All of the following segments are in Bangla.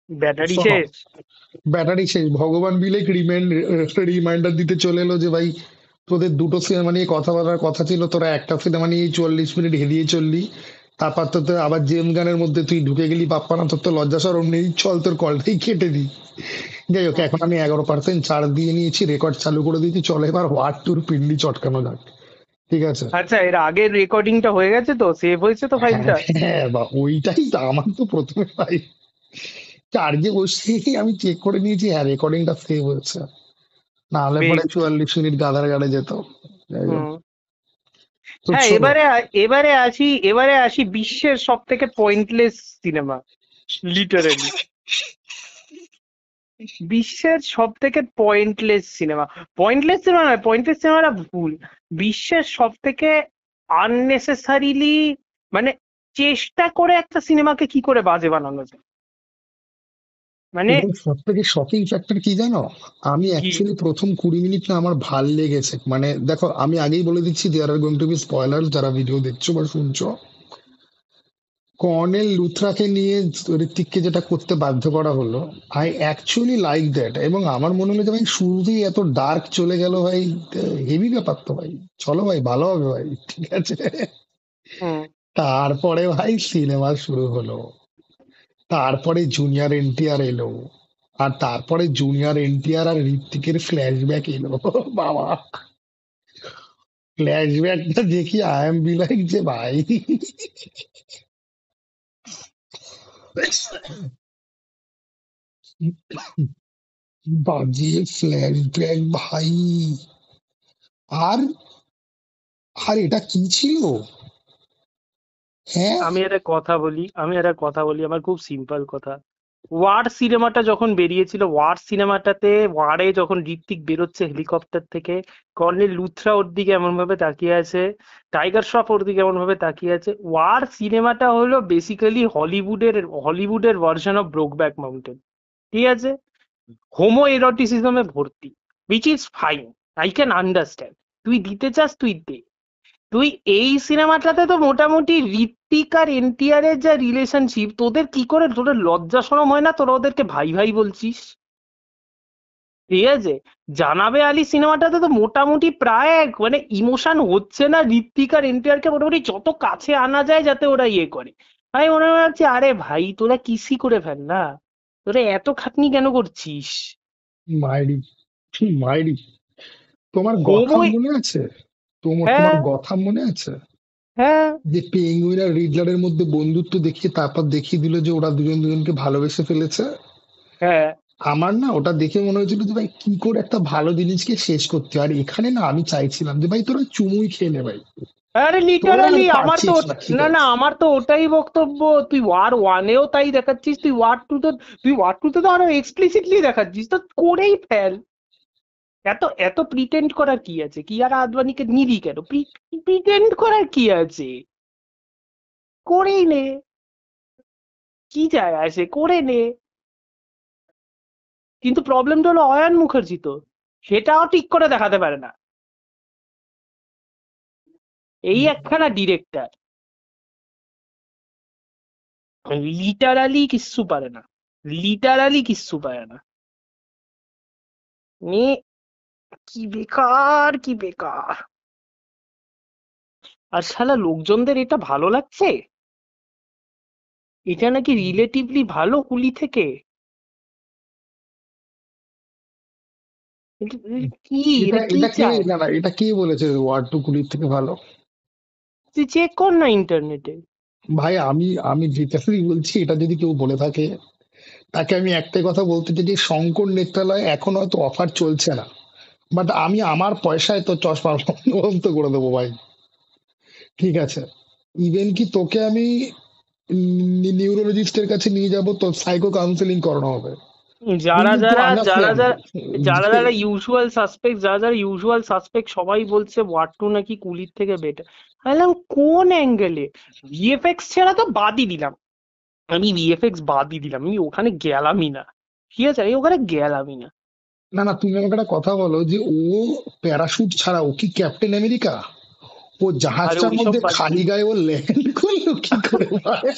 ব্যাটারি শোনো, শেষ। ব্যাটারি শেষ, ভগবান বিলে রিমাইন্ডার দিতে চলে এলো যে ভাই তোদের দুটো সিনেমা নিয়ে কথা বলার কথা ছিল, তোরা একটা সিনেমা নিয়ে 40 মিনিট হেরিয়ে চললি, তারপর তো তোর আবার জেম গানের মধ্যে তুই ঢুকে গেলি, বাপ্পা না তোর তো লজ্জা সরম নেই, চল তোর কলটাই কেটে দি। যাই হোক, এখন আমি 11% ছাড় দিয়ে নিয়েছি, রেকর্ড চালু করে দিয়েছি, চলো এবার ওয়ার্ড টুর পিন্ডি চটকানো যাক। ঠিক আছে? আচ্ছা, এর আগের রেকর্ডিংটা হয়ে গেছে তো, সেভ হয়েছে তো হ্যাঁ ফাইলটা? হ্যাঁ, বা ওইটাই তো আমার তো প্রথমে ভাই চার্জে বসিয়ে আমি চেক করে নিয়েছি, হ্যাঁ রেকর্ডিংটা সেভ হয়েছে, না হলে পরে বেশ। 44 মিনিট গাদার গাড়ে যেত। যাই হোক, হুম। তো হ্যাঁ, শোনো, এবারে আসি বিশ্বের সব থেকে পয়েন্টলেস সিনেমা, লিটারালি বিশ্বের সব থেকে পয়েন্টলেস সিনেমা নয়, পয়েন্টলেস সিনেমাটা ভুল। বিশ্বের সব থেকে আননেসেসারিলি, মানে চেষ্টা করে একটা সিনেমাকে কি করে বাজে বানানো যায়, মানে এবং সব থেকে শকিং ফ্যাক্টর কি জানো, আমি কি। অ্যাকচুয়ালি প্রথম 20 মিনিট না আমার ভাল লেগেছে, মানে দেখো আমি আগেই বলে দিচ্ছি there are going to be spoiler, যারা ভিডিও দেখছো বা শুনছো। কর্নেল লুথরাকে নিয়ে ঋত্বিককে যেটা করতে বাধ্য করা হলো, আই অ্যাকচুয়ালি লাইক দ্যাট, এবং আমার মনে হলো যে ভাই শুরুতেই এত ডার্ক চলে গেল ভাই, হেভি ব্যাপার তো ভাই, চলো ভাই ভালো হবে ভাই, ঠিক আছে। হুম। তারপরে ভাই সিনেমা শুরু হলো, তারপরে জুনিয়র এনটিআর এলো, আর তারপরে জুনিয়র এনটিআর আর ঋত্বিকের ফ্ল্যাশব্যাক এলো বাবা, ফ্ল্যাশব্যাকটা দেখি আই এম বি লাইক যে ভাই বাজে ফ্ল্যাশব্যাক ভাই। আর আর এটা কি ছিল? হ্যাঁ, আমি একটা কথা বলি, আমার খুব সিম্পল কথা। ওয়ার সিনেমাটা যখন বেরিয়েছিল, ওয়ার সিনেমাটাতে, ওয়ারে যখন ঋত্বিক বেরোচ্ছে হেলিকপ্টার থেকে, কর্নেল লুথরা ওর দিকে এমন ভাবে তাকিয়ে আছে, টাইগার শ্রফ ওর দিকে এমন ভাবে তাকিয়ে আছে। ওয়ার সিনেমাটা হলো বেসিক্যালি হলিউডের ভার্সন অফ ব্রোকব্যাক মাউন্টেন। ঠিক আছে? হোমো এরোটিসিজমে ভর্তি, which is fine, I can understand. তুই দিতে চাস, তুই দে। তুই এই সিনেমাটাতে তো মোটামুটি ঋত্বিক আর এনটিআর এর যা রিলেশনশিপ, তোদের লজ্জা শরম হয় না? তোরা ওদেরকে ভাই ভাই বলছিস? ঠিক আছে? জানাবে আলী সিনেমাটাতে তো মোটামুটি প্রায় মানে ইমোশন হচ্ছে না, ঋত্বিক আর এনটিআর কে মোটামুটি যত কাছে আনা যায় যাতে ওরা ইয়ে করে। আমি মনে ভাবছি, আরে ভাই তোরা কিসি করে ফেল না, তোরা এত খাটনি কেন করছিস? মাইরি মাইরি, তোমার কথা হোমো। মনে আছে? তোমার তোমার হ্যাঁ। কথা মনে আছে হ্যাঁ। যে পেঙ্গুইন আর রিডলারের মধ্যে বন্ধুত্ব দেখিয়ে তারপর দেখিয়ে দিল যে ওরা দুজন দুজনকে ভালোবেসে ফেলেছে? হ্যাঁ। আমার না ওটা দেখে মনে হয়েছিল যে ভাই কি করে একটা ভালো জিনিসকে শেষ করতে হয়। আর এখানে না আমি চাইছিলাম যে ভাই তোরা চুমুই খেয়ে নে ভাই, আরে তোরা আর লিটারালি আমার তো পারছিস না, ঠিক না না, আছে। আমার তো ওটাই বক্তব্য। তুই ওয়ার ওয়ানেও তাই দেখাচ্ছিস, তুই ওয়ার টু তে তো আরো এক্সপ্লিসিটলি দেখাচ্ছিস, তো করেই ফেল। এত এত প্রিটেন্ড করার কি আছে? কি আর আদবানিকে নিবি কেন? প্রিটেন্ড করার কি আছে? করেই নে, কি যায় আসে, করে নে। কিন্তু প্রবলেমটা হলো অয়ন মুখার্জি তো সেটাও ঠিক করে দেখাতে পারে না। এই একখানা ডিরেক্টর লিটারালি কিচ্ছু পারে না। মানে কি বেকার, কি বেকার। আর শালা লোকজনদের এটা ভালো লাগছে, এটা নাকি রিলেটিভলি ভালো কুলি থেকে। কি, এটা এটা কি এটা কে, চায়? না না, এটা কে বলেছে ওয়ার টু কুলির থেকে ভালো? তুই চেক কর না ইন্টারনেটে। ভাই আমি আমি লিটারালি বলছি, এটা যদি কেউ বলে থাকে তাকে আমি একটাই কথা বলতে চাই যে শঙ্কর নেত্রালয় এখন হয়তো অফার চলছে না, বাট আমি আমার পয়সায় তো চশমা বন্ধ করে দেবো ভাই, ঠিক আছে। ইভেন কি তোকে আমি নিউরোলজিস্টের কাছে নিয়ে যাব, তো সাইকো কাউন্সেলিং করানো হবে। উইল যারা ইউ টু যারা যারা আন্ডারস্ট্যান্ড? যারা যারা ইউজুয়াল সাসপেক্ট সবাই বলছে ওয়ার টু নাকি কুলির থেকে বেটার। বললাম কোন অ্যাঙ্গেলে? ভিএফএক্স ছাড়া তো বাদই দিলাম, আমি ওখানে গেলামই না। ঠিক আছে, আমি ওখানে গেলামই না। না না, তুমি আমাকে একটা কথা বলো যে ও প্যারাশুট ছাড়া ও কি ক্যাপ্টেন আমেরিকা? ও আরে জাহাজটার ওইসব মধ্যে বাদ দে। খালি গায়ে ও ল্যান্ড করলো কি করে ভাই?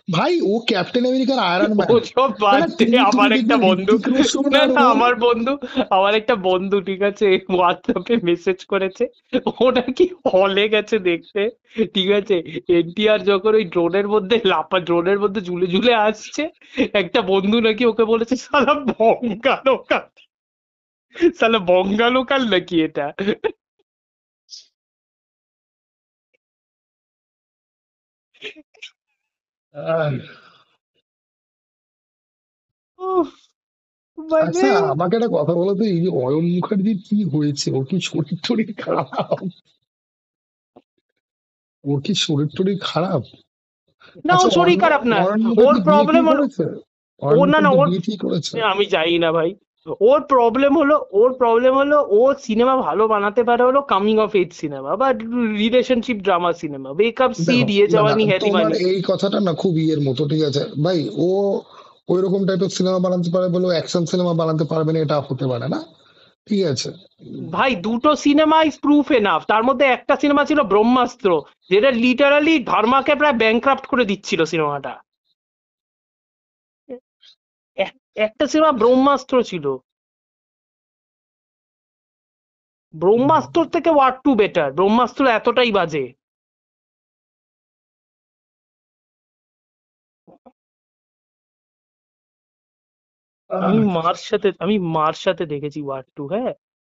ভাই ও ক্যাপ্টেন আমেরিকার আয়রন ম্যান। ওসব না বাদ না, দে, তুমি আমার তুমি একটা দেখবে বন্ধু, ঋত্বিক রোশন না আর না ও। আমার একটা বন্ধু ঠিক আছে হোয়াটসঅ্যাপে মেসেজ করেছে, ও নাকি হলে গেছে দেখতে, ঠিক আছে, এনটিআর যখন ওই ড্রোনের মধ্যে ঝুলে ঝুলে আসছে, একটা বন্ধু নাকি ওকে বলেছে শালা বঙ্গালোকাল নাকি এটা। আহ, উফ, মানে আচ্ছা আমাকে একটা কথা বলো তো, এই যে অয়ন মুখার্জির কি হয়েছে? ওর কি শরীর টরীর খারাপ? ওর কি শরীর টরীর খারাপ? না, ও আচ্ছা শরীর খারাপ না, অয়ন ওর মুখার্জি বিয়ে প্রবলেম ঠিক হলো, করেছে? অয়ন ও না না মুখার্জি ওর, বিয়ে ঠিক করেছে? আমি জানি না ভাই, ওর প্রবলেম হলো ও সিনেমা ভালো বানাতে পারে হলো কামিং অফ এজ সিনেমা বা রিলেশনশিপ ড্রামা সিনেমা, বেকআপ দেখো, সিড ইয়ে না না, জওয়ানি হ্যায় তোমার দিওয়ানি। এই কথাটা না খুব ইয়ের মতো, ঠিক আছে ভাই। ও ওই রকম টাইপের সিনেমা বানাতে পারে বলে অ্যাকশন সিনেমা বানাতে পারবে না, এটা হতে পারে না। ঠিক আছে। ভাই দুটো সিনেমা ইজ প্রুফ এনাফ, তার মধ্যে একটা সিনেমা ছিল ব্রহ্মাস্ত্র, যেটা লিটারালি ধর্মাকে প্রায় ব্যাংক্রাফট করে দিচ্ছিল সিনেমাটা। একটা সিনেমা ব্রহ্মাস্ত্র ছিল, ব্রহ্মাস্ত্র থেকে ওয়ার টু বেটার, ব্রহ্মাস্ত্র এতটাই বাজে। আহ, আমি মার সাথে দেখেছি ওয়ার টু, হ্যাঁ,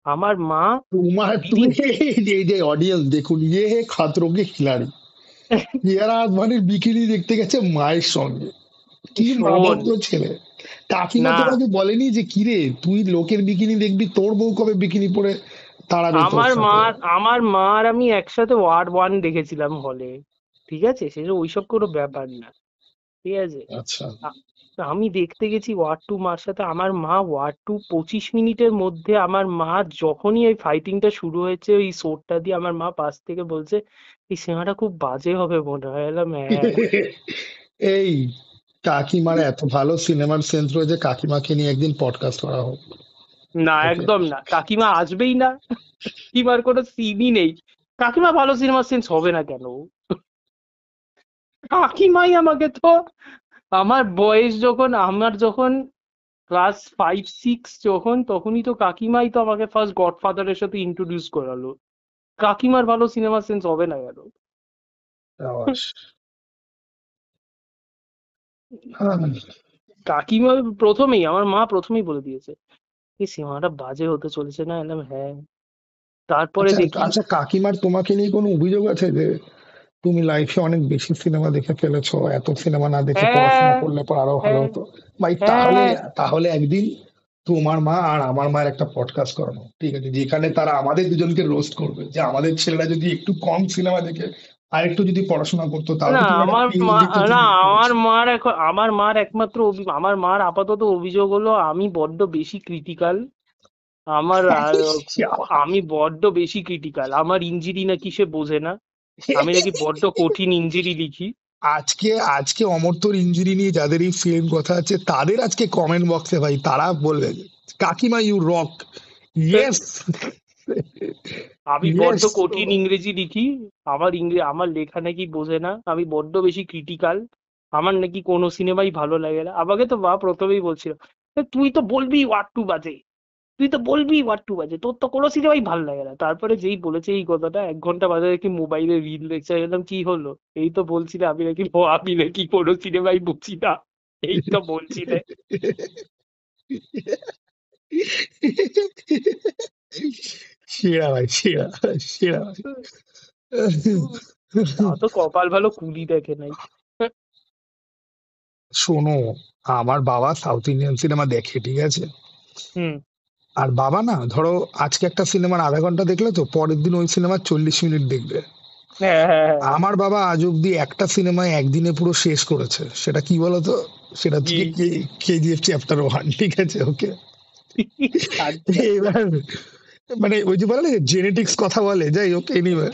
আমার মা তোমার তুমি দিদিন। এই যে অডিয়েন্স দেখুন, ইয়ে হে খাতরোকে খিলাড়ি, ইয়ারা আদভানির বিকিনি দেখতে গেছে মায়ের সঙ্গে। কি মা শোন, ভক্ত ছেলে! কাকিমা না, তোমাকে বলেনি যে কিরে তুই লোকের বিকিনি দেখবি, তোর বউ কবে বিকিনি পরে তাড়াবে তোর সাথে? আমার মার আমি একসাথে ওয়ার ওয়ান দেখেছিলাম হলে, ঠিক আছে, সেটা ওইসব কোনো ব্যাপার না, ঠিক আছে। আচ্ছা। আ- আমি দেখতে গেছি ওয়ার টু মার সাথে, আমার মা ওয়ার টু 25 মিনিটের মধ্যে, আমার মা যখনই ওই ফাইটিংটা শুরু হয়েছে ওই সোরটা দিয়ে, আমার মা পাশ থেকে বলছে এই সিনেমাটা খুব বাজে হবে মনে হয়, এলাম হ্যাঁ। এই কাকিমার এত ভালো সিনেমার সেন্স রয়েছে, কাকিমাকে নিয়ে একদিন পডকাস্ট করা হোক। না ওকে। একদম না, কাকিমা আসবেই না, কাকিমার কোনো সিনই নেই, কাকিমা ভালো সিনেমার সেন্স হবে না কেন, কাকিমাই আমাকে তো, আমার যখন ক্লাস 5-6 যখন, তখনই তো কাকিমাই তো আমাকে ফার্স্ট গডফাদারের সাথে ইন্ট্রোডিউস করালো, কাকিমার ভালো সিনেমা সেন্স হবে না কেন। আওয়াজ। হ্যাঁ। কাকিমা আমার মা প্রথমেই বলে দিয়েছে এই সিনেমাটা বাজে হতে চলেছে না, এলাম হ্যাঁ, তারপরে আচ্ছা দেখি। আচ্ছা, কাকিমার তোমাকে নিয়ে কোনো অভিযোগ আছে যে তুমি লাইফে অনেক বেশি সিনেমা দেখে ফেলেছো, এত সিনেমা না দেখে পড়াশোনা হ্যাঁ, করলে পর আরো ভালো হ্যাঁ, হতো? ভাই তাহলে, হ্যাঁ, তাহলে একদিন তোমার মা আর আমার মায়ের একটা পডকাস্ট করানো, ঠিক আছে, যেখানে তারা আমাদের দুজনকে রোস্ট করবে যে আমাদের ছেলেরা যদি একটু কম সিনেমা দেখে আর একটু যদি পড়াশোনা করতো তাহলে না তো তুমি একটা আমার মা, পিএইচডি করতে না পেরেছো। আমার মার আপাতত অভিযোগ হলো আমি বড্ড বেশি ক্রিটিক্যাল, আমি বড্ড বেশি ক্রিটিক্যাল, আমার ইঞ্জিরি নাকি সে বোঝে না, আমি নাকি বড্ড কঠিন ইঞ্জিরি লিখি। আজকে আজকে অমর্ত্যর ইঞ্জুরি নিয়ে যাদের এই সেম কথা আছে, তাদের আজকে কমেন্ট বক্সে ভাই তারা বলবে কাকিমা ইউ রক। ইয়েস। আমি বড্ড ইয়েস। কঠিন ইংরেজি লিখি, আমার লেখা নাকি বোঝে না, আমি বড্ড বেশি ক্রিটিক্যাল, আমার নাকি কোনো সিনেমাই ভালো লাগে না। আমাকে তো মা প্রথমেই বলছিল "এ, তুই তো বলবি ওয়াট টু বাজে, তোর তো কোনো সিনেমাই ভালো লাগে না", তারপরে যেই বলেছে এই কথাটা 1 ঘন্টা বাদে দেখি মোবাইলে রিল দেখছে, একদম কি হলো, এই তো বলছিলে আমি নাকি কোনো সিনেমাই বুঝি না, এই তো বলছিলে। সেরা ভাই, সেরা, সেরা ভাই। তা তো কপাল ভালো কুলি দেখে নাই। শোনো, আমার বাবা সাউথ ইন্ডিয়ান সিনেমা দেখে, ঠিক আছে। হুম। আর বাবা না, ধরো আজকে একটা সিনেমার আধা ঘন্টা দেখলে তো পরের দিন ওই সিনেমার 40 মিনিট দেখবে। হ্যাঁ, হ্যাঁ, হ্যাঁ। আমার বাবা আজ অব্দি একটা সিনেমায় একদিনে পুরো শেষ করেছে, সেটা কি বলতো? সেটা কি? হচ্ছে কেজিএফ চ্যাপ্টার 1, ঠিক আছে, ওকে। আচ্ছা। এবার মানে ওই যে বলে না জেনেটিক্স কথা বলে, যাই হোক, এনিওয়ে।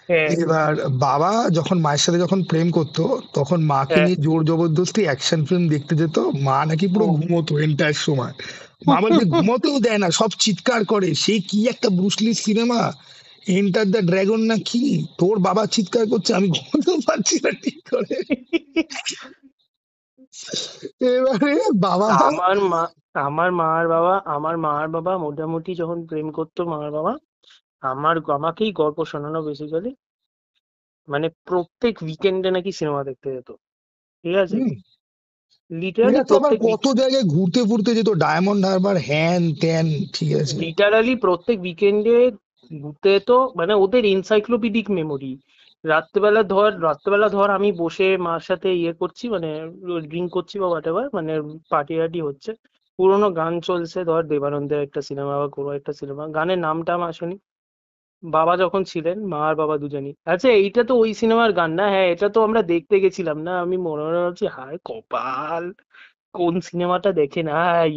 হ্যাঁ, এবার বাবা যখন মায়ের সাথে যখন প্রেম করতো তখন মাকে হ্যাঁ। নিয়ে জোর জবরদস্তি অ্যাকশন ফিল্ম দেখতে যেত। মা নাকি পুরো ও। ঘুমোতো এন্টায়ার সময়। মা বলছে ঘুমোতেও দেয় না, সব চিৎকার করে, সেই কি একটা ব্রুসলির সিনেমা, এন্টার দ্য ড্রাগন না কি, তোর বাবা চিৎকার করছে, আমি ঘুমোতেও পারছি না ঠিক করে। এবারে বাবা আমার মা আমার মার বাবা মোটামুটি যখন প্রেম করতো মার বাবা, আমাকেই গল্প শোনানো বেসিক্যালি, মানে প্রত্যেক উইকেন্ডে নাকি সিনেমা দেখতে যেত। ঠিক আছে, হুম, লিটারালি এরা তো আবার কত জায়গায় ঘুরতে ফুরতে যেত, ডায়মন্ড হারবার হ্যান ত্যান, ঠিক আছে। প্রত্যেক উইকেন্ডে ঘুরতে যেত। মানে ওদের এনসাইক্লোপিডিক মেমোরি। রাত্রেবেলা ধর আমি বসে মার সাথে ইয়ে করছি, মানে ড্রিঙ্ক করছি বা হোয়াট এভার, মানে পার্টি টার্টি হচ্ছে, পুরোনো গান চলছে, ধর দেবানন্দের একটা সিনেমা বা কোনো একটা সিনেমা, গানের নামটাম আসেনি। বাবা যখন ছিলেন, মা আর বাবা দুজনই, আচ্ছা এইটা তো ওই সিনেমার গান না, হ্যাঁ এটা তো আমরা দেখতে গেছিলাম না, আমি মনে মনে ভাবছি হায় কপাল, কোন সিনেমাটা দেখে নাই,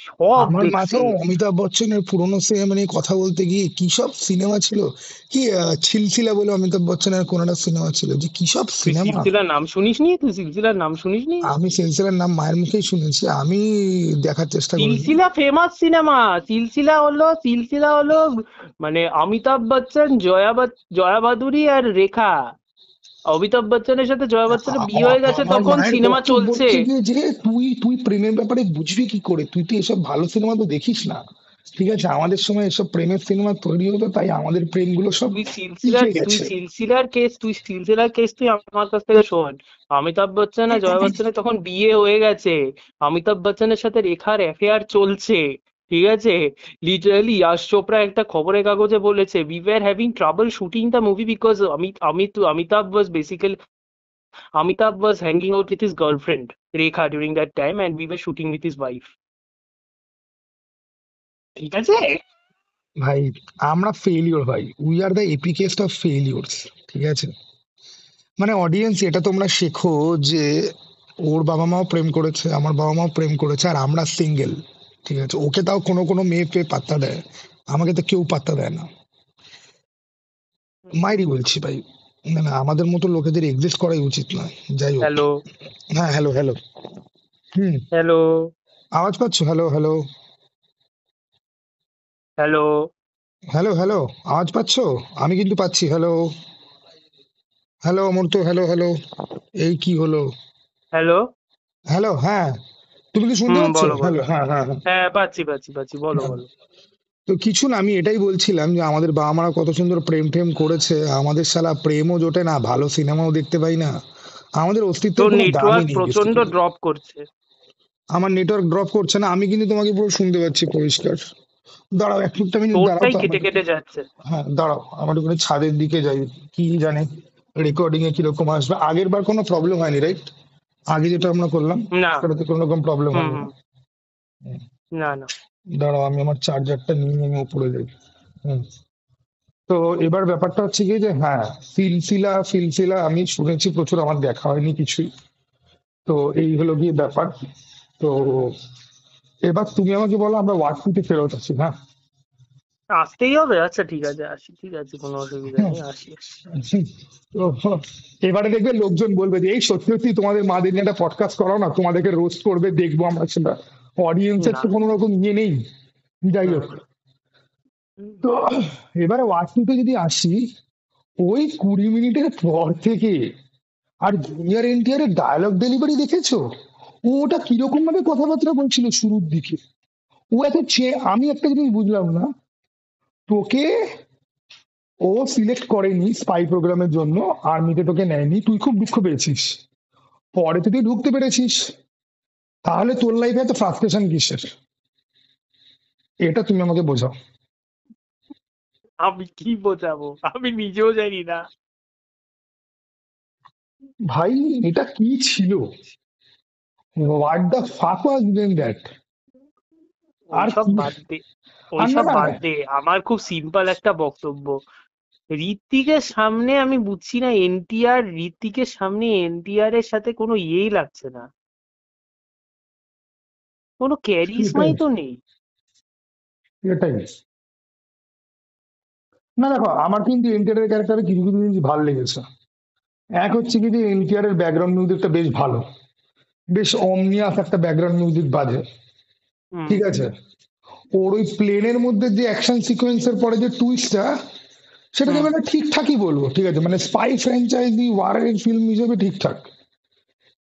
সব আমার দেখছে। মাথাও অমিতাভ বচ্চনের পুরোনো সিনেমা নিয়ে কথা বলতে গিয়ে কি সব সিনেমা ছিল। কি ছিলছিলা বলে অমিতাভ বচ্চনের কোন একটা সিনেমা ছিল, যে কি সব তুই সিনেমা। সিলসিলার নাম শুনিসনি? আমি সিলসিলার নাম মায়ের মুখেই শুনেছি, আমি দেখার চেষ্টা করিনি। সিলসিলা ফেমাস সিনেমা। সিলসিলা হলো মানে অমিতাভ বচ্চন, জয়া ভাদুরী আর রেখা। অমিতাভ বচ্চনের সাথে জয়া বচ্চনের বিয়ে হয়ে গেছে, আমার তখন মায়ের সিনেমা বক্তব্য চলছে। হচ্ছে গিয়ে যে তুই তুই প্রেমের ব্যাপারে বুঝবি কি করে, তুই তো এসব ভালো সিনেমা তো দেখিস না। ঠিক আছে, আমাদের সময় এসব প্রেমের সিনেমা তৈরি হতো, তাই আমাদের প্রেমগুলো সব শিখে গেছে। তুই আমার কাছ থেকে শোন। অমিতাভ বচ্চন আর জয়া বচ্চনের তখন বিয়ে হয়ে গেছে, অমিতাভ বচ্চনের সাথে রেখার অ্যাফেয়ার চলছে। ঠিক আছে, লিটারালি ইয়াশ চোপড়া একটা খবরের কাগজে বলেছে, we were having trouble shooting the movie because Amitabh was hanging out with his girlfriend Rekha during that time, and we were shooting with his wife. ঠিক আছে। ভাই, আমরা ফেলিওর ভাই, উই আর দ্য এপিকেস্ট অফ ফেলিওরস। ঠিক আছে, মানে অডিয়েন্স এটা তোমরা শেখো যে ওর বাবা মাও প্রেম করেছে, আমার বাবা মাও প্রেম করেছে, আর আমরা সিঙ্গেল। ঠিক আছে, ওকে তাও কোনো কোনো মেয়ে পেয়ে পাত্তা দেয়, আমাকে তো কেউ পাত্তা দেয় না। মাইরি বলছি ভাই, না না, আমাদের মতো লোকেদের এক্সিস্ট করাই উচিত নয়। যাই হোক। হ্যালো। হ্যাঁ, হ্যালো হ্যালো। হুম, হ্যালো। আওয়াজ পাচ্ছ? Hello hello. Hello. Hello hello, আওয়াজ পাচ্ছ? আমি কিন্তু পাচ্ছি। Hello hello Amartya, hello hello. এই কি হলো? হ্যালো। হ্যালো, হ্যাঁ, তুমি কি শুনতে পাচ্ছ? বলো বলো। হ্যালো, হ্যাঁ হ্যাঁ হ্যাঁ হ্যাঁ, পাচ্ছি, বলো হ্যাঁ। বলো। তো কিছু না, আমি এটাই বলছিলাম যে আমাদের বাবা মারা কত সুন্দর প্রেম টেম করেছে, আমাদের শালা প্রেমও জোটে না, ভালো সিনেমাও দেখতে পাই না, আমাদের অস্তিত্বের তোর কোনো দামই নেটওয়ার্ক নেই প্রচন্ড বেসিক্যালি। ড্রপ করছে। আমার নেটওয়ার্ক ড্রপ করছে না, আমি কিন্তু তোমাকে পুরো শুনতে পাচ্ছি পরিষ্কার। দাঁড়াও এক মিনিট, আমি দাঁড়াও তোরটাই তো কেটে আমাকে। কেটে যাচ্ছে। হ্যাঁ দাঁড়াও, আমার ওখানে ছাদের দিকে যাই। কি জানে রেকর্ডিং এ কিরকম আসবে, আগের বার কোনো প্রবলেম হয়নি রাইট? আগে যেটা আমরা করলাম না। সেটাতে কোনো রকম প্রবলেম হুম হয়নি হুম। না? হুম, না না। দাঁড়াও আমি আমার চার্জারটা নিয়ে আমি উপরে যাই। হুম। তো এবার ব্যাপারটা হচ্ছে কি যে হ্যাঁ, সিলসিলা সিলসিলা আমি শুনেছি প্রচুর, আমার দেখা হয়নি কিছুই। তো এই হলো গিয়ে ব্যাপার। তো এবার তুমি আমাকে বলো, আমরা ওয়ার্ড টুতে ফেরত আসি, হ্যাঁ? আসতেই হবে, আচ্ছা ঠিক আছে, আসি, ঠিক আছে, কোনো অসুবিধা হুম। নেই, আসি। তো এবারে দেখবে লোকজন বলবে যে এই সত্যি সত্যি তোমাদের মাদের নিয়ে একটা পডকাস্ট করো না, তোমাদেরকে রোস্ট করবে, দেখবো আমরা সেটা। অডিয়েন্সের না তো কোনো রকম ইয়ে নেই। যাই না হোক। না। হুম। তো এবারে ওয়ার্ড টুতে যদি আসি, ওই 20 মিনিটের পর থেকে আর জুনিয়র এনটিআর এর ডায়লগ ডেলিভারি দেখেছো? ও ওটা কিরকম ভাবে কথাবার্তা বলছিল শুরুর দিকে। ও এত আমি একটা জিনিস বুঝলাম না, তোকে ও সিলেক্ট করেনি স্পাই প্রোগ্রামের জন্য, আর্মিতে তোকে নেয়নি, তুই খুব দুঃখ পেয়েছিস, পরে তো তুই ঢুকতে পেরেছিস, তাহলে তোর লাইফে এত ফ্রাস্ট্রেশন কিসের? এটা তুমি আমাকে বোঝাও। আমি কি বোঝাবো, আমি নিজেও জানি না। ভাই, এটা কি ছিল? What the fuck was then that? আর ওইসব কি? বাদ দে, আর না ওইসব না, বাদ দে, আমার খুব সিম্পল একটা বক্তব্য। ঋত্বিকের সামনে আমি বুঝছি না, ঋত্বিকের সামনে এনটিআর এর সাথে কোনো ইয়েই লাগছে না, কোনো এটাই ক্যারিজমাই তো নেই। এটাই না, দেখো আমার কিন্তু এনটিআর এর ক্যারেক্টারে কিছু কিছু জিনিস ভালো লেগেছে। এক হচ্ছে কি যে এনটিআর এর ব্যাকগ্রাউন্ড মিউজিকটা বেশ ভালো, বেশ অমনিয়াস একটা ব্যাকগ্রাউন্ড মিউজিক বাজে। হুম। ঠিক আছে, ওর ওই প্লেনের মধ্যে যে অ্যাকশন সিকোয়েন্সের পরে যে টুইস্টটা, সেটাকে হুম। মানে ঠিকঠাকই বলবো। ঠিক আছে, মানে স্পাই ফ্র্যাঞ্চাইজি ওয়ারের ফিল্ম হিসেবে ঠিকঠাক।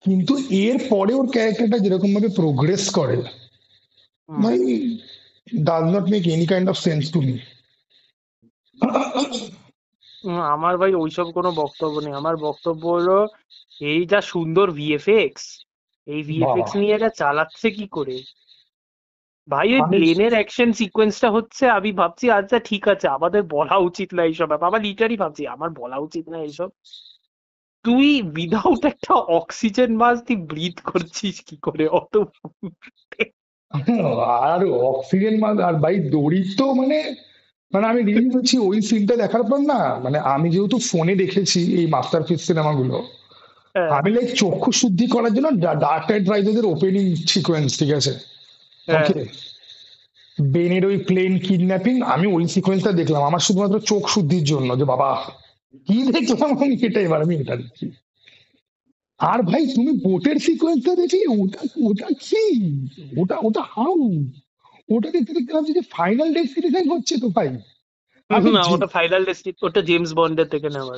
কিন্তু এর পরে ওর ক্যারেক্টারটা যেরকম ভাবে প্রোগ্রেস করে হুম। ভাই, does not make any kind of sense to me. আমার ভাই ওইসব কোনো বক্তব্য নেই, আমার বক্তব্য হলো এই যা সুন্দর ভিএফএক্স, এই বাবা, ভিএফএক্স নিয়ে এরা চালাচ্ছে কি করে ভাই? ওই আমি প্লেনের অ্যাকশন সিকোয়েন্সটা হচ্ছে, আমি ভাবছি আচ্ছা ঠিক আছে আমাদের বলা উচিত না এইসব ব্যাপার, আমার লিটারই ভাবছি আমার বলা উচিত না এইসব। তুই উইদাউট একটা অক্সিজেন মাস্ক তুই ব্রিথ করছিস কি করে অত? আর অক্সিজেন আর ভাই দড়ি তো মানে, মানে আমি রিলি বলছি ওই সিনটা দেখার পর না, মানে আমি যেহেতু ফোনে দেখেছি এই মাস্টারপিস সিনেমাগুলো, হ্যাঁ, আমি লাইক চক্ষু শুদ্ধি করার জন্য ডার্ক নাইট রাইজেস এর ওপেনিং সিকোয়েন্স, ঠিক আছে, হ্যাঁ। ওকে, বেনের ওই প্লেন কিডন্যাপিং, আমি ওই সিকোয়েন্সটা দেখলাম আমার শুধুমাত্র চোখ শুদ্ধির জন্য, যে বাবা কি দেখলাম আমি, এটা এবার আমি এটা দেখি। আর ভাই তুমি বোটের সিকোয়েন্সটা দেখি, ওটা ওটা কি, ওটা ওটা হাউ, ওটা দেখতে দেখতে ভাবছি যে ফাইনাল ডেস্টিনেশন হচ্ছে তো ভাই। আমি না, ওটা ফাইনাল ডেস্টি, ওটা জেমস বন্ডের থেকে নেওয়া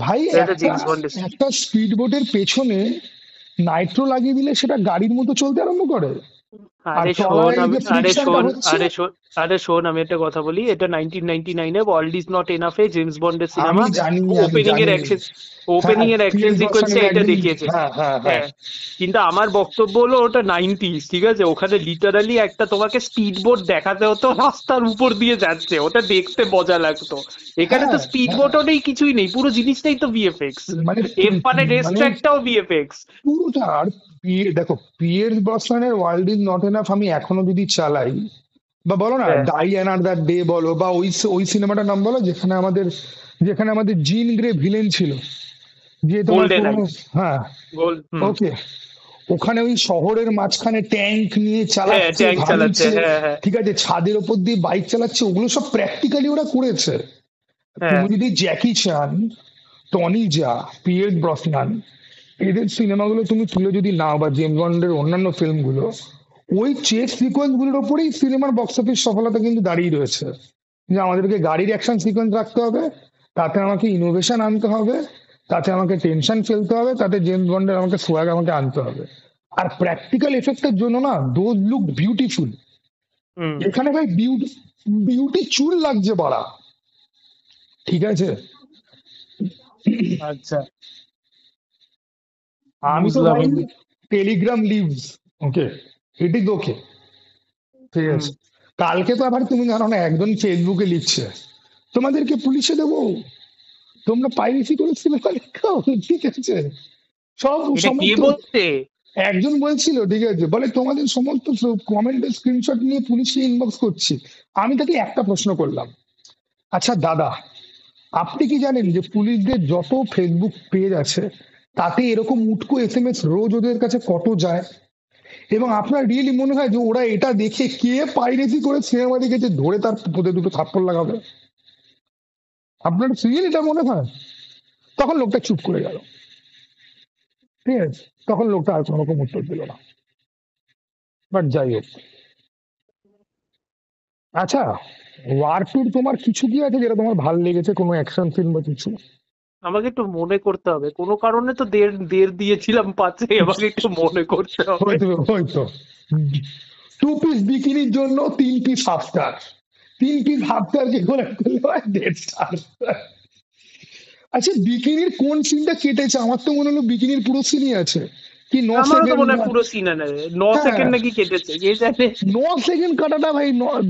ভাই এটা একটা জেমস বন্ডের। একটা স্পিড বোটের পেছনে নাইট্রো লাগিয়ে দিলে সেটা গাড়ির মতো চলতে আরম্ভ করে, আর আরে শোন তলায় এই আমি, যে আরে ফ্রিকশনটা শোন, হচ্ছে। আরে শোন, আরে শোন আমি একটা কথা বলি, এটা 1999-এ ওয়ার্ল্ড ইজ নট এনাফে জেমস বন্ডের আমি সিনেমা জানি, আমি ওপেনিং এর জানি। অ্যাকশন, হ্যাঁ, ওপেনিং এর অ্যাকশন পিয়ার্স সিকোয়েন্সটা ব্রসনানের এটা একদিন, দেখিয়েছে। হ্যাঁ হ্যাঁ হ্যাঁ। হ্যাঁ, কিন্তু আমার বক্তব্য হলো ওটা 90s, ঠিক আছে, ওখানে লিটারালি একটা তোমাকে স্পিড বোট দেখাতে হতো রাস্তার উপর দিয়ে যাচ্ছে, ওটা দেখতে মজা লাগতো। এখানে হ্যাঁ তো স্পিড হ্যাঁ, বোটও নেই, কিছুই নেই, পুরো জিনিসটাই তো ভিএফএক্স। মানে F1 রেস মানে ট্র্যাকটাও ভিএফএক্স। পুরোটা। আর দেখো পিয়ার্স ব্রসনানের ওয়ার্ল্ড ইজ নট এনাফ আমি এখনো যদি চালাই, বা বলো না হ্যাঁ, ডাই অ্যানাদার ডে বলো, বা ওই ওই সিনেমাটার নাম বলো যেখানে আমাদের জিন গ্রে ভিলেন ছিল, যে তোমার গোল্ডেন আই, পুরনো, হ্যাঁ, গোল্ড, হুম। ওকে, ওখানে ওই শহরের মাঝখানে ট্যাঙ্ক নিয়ে হ্যাঁ, চালাচ্ছে, ট্যাঙ্ক চালাচ্ছে, ভাঙছে, হ্যাঁ, হ্যাঁ, ঠিক আছে, ছাদের ওপর দিয়ে বাইক চালাচ্ছে, ওগুলো সব প্র্যাকটিক্যালি ওরা করেছে। হ্যাঁ। তুমি যদি জ্যাকি চান, টনি জা, পিয়ের্স ব্রসনান, এদের সিনেমাগুলো তুমি তুলে যদি নাও, বা জেমস বন্ডের অন্যান্য ফিল্মগুলো, ওই চেস সিকোয়েন্স গুলোর উপরেই সিনেমার বক্স অফিস সফলতা কিন্তু দাঁড়িয়ে রয়েছে। যে আমাদেরকে গাড়ির অ্যাকশন সিকোয়েন্স রাখতে হবে, তাতে আমাকে ইনোভেশন আনতে হবে, তাতে আমাকে টেনশন ফেলতে হবে, তাতে জেমস বন্ডের আমাকে সোয়াগ আমাকে আনতে হবে। আর প্র্যাকটিক্যাল এফেক্টের জন্য না দোজ লুক বিউটিফুল। হুম। এখানে ভাই বিউটি, বিউটি চুল লাগছে বাড়া, ঠিক আছে। আচ্ছা, আমি তো বুঝলাম ভাই আমি। Telegram leaves, okay, it is okay, ঠিক হুম। আছে। কালকে তো আবার তুমি জানো না একজন ফেসবুকে লিখছে তোমাদেরকে পুলিশে দেবো, তোমরা পাইরেসি করে সিনেমা দেখাও, ঠিক আছে, সব এটা কে সমস্ত। বলছে? একজন বলছিল, ঠিক আছে, বলে তোমাদের সমস্ত কমেন্টের স্ক্রিনশট নিয়ে পুলিশে ইনবক্স করছি। আমি তাকে একটা প্রশ্ন করলাম, আচ্ছা দাদা, আপনি কি জানেন যে পুলিশদের যত ফেসবুক পেজ আছে তাতে এরকম উটকো এসএমএস রোজ ওদের কাছে কত যায়? এবং আপনার রিয়েলি মনে হয় যে ওরা এটা দেখে কে পাইরেসি করে সিনেমা দেখেছে ধরে তার পোতে দুটো থাপ্পড় লাগাবে? আপনার রিয়েলি এটা মনে হয়? তখন লোকটা চুপ করে গেল, ঠিক আছে, তখন লোকটা আর কোনো রকম উত্তর দিল না। বাট যাই হোক, আচ্ছা, ওয়ার টুর তোমার কিছু কি আছে যেটা তোমার ভালো লেগেছে, কোনো অ্যাকশন ফিল্ম বা কিছু? আমাকে একটু মনে করতে হবে, কোনো কারণে তো দেড় দেড় দিয়েছিলাম পাঁচে, আমাকে একটু মনে করতে হবে। হয়তো, হয়তো টু পিস বিকিনির জন্য 3 piece half star, 3 piece half star কে করে করলে হয় 1.5 স্টার। আচ্ছা, বিকিনির কোন সিনটা কেটেছে? আমার তো মনে হলো বিকিনির পুরো সিনই আছে, কি ন আমারও তো সেকেন্ড মনে হয় পুরো সিন না, 9 সেকেন্ড হ্যাঁ, নাকি কেটেছে, কে জানে। 9 সেকেন্ড কাটাটা ভাই,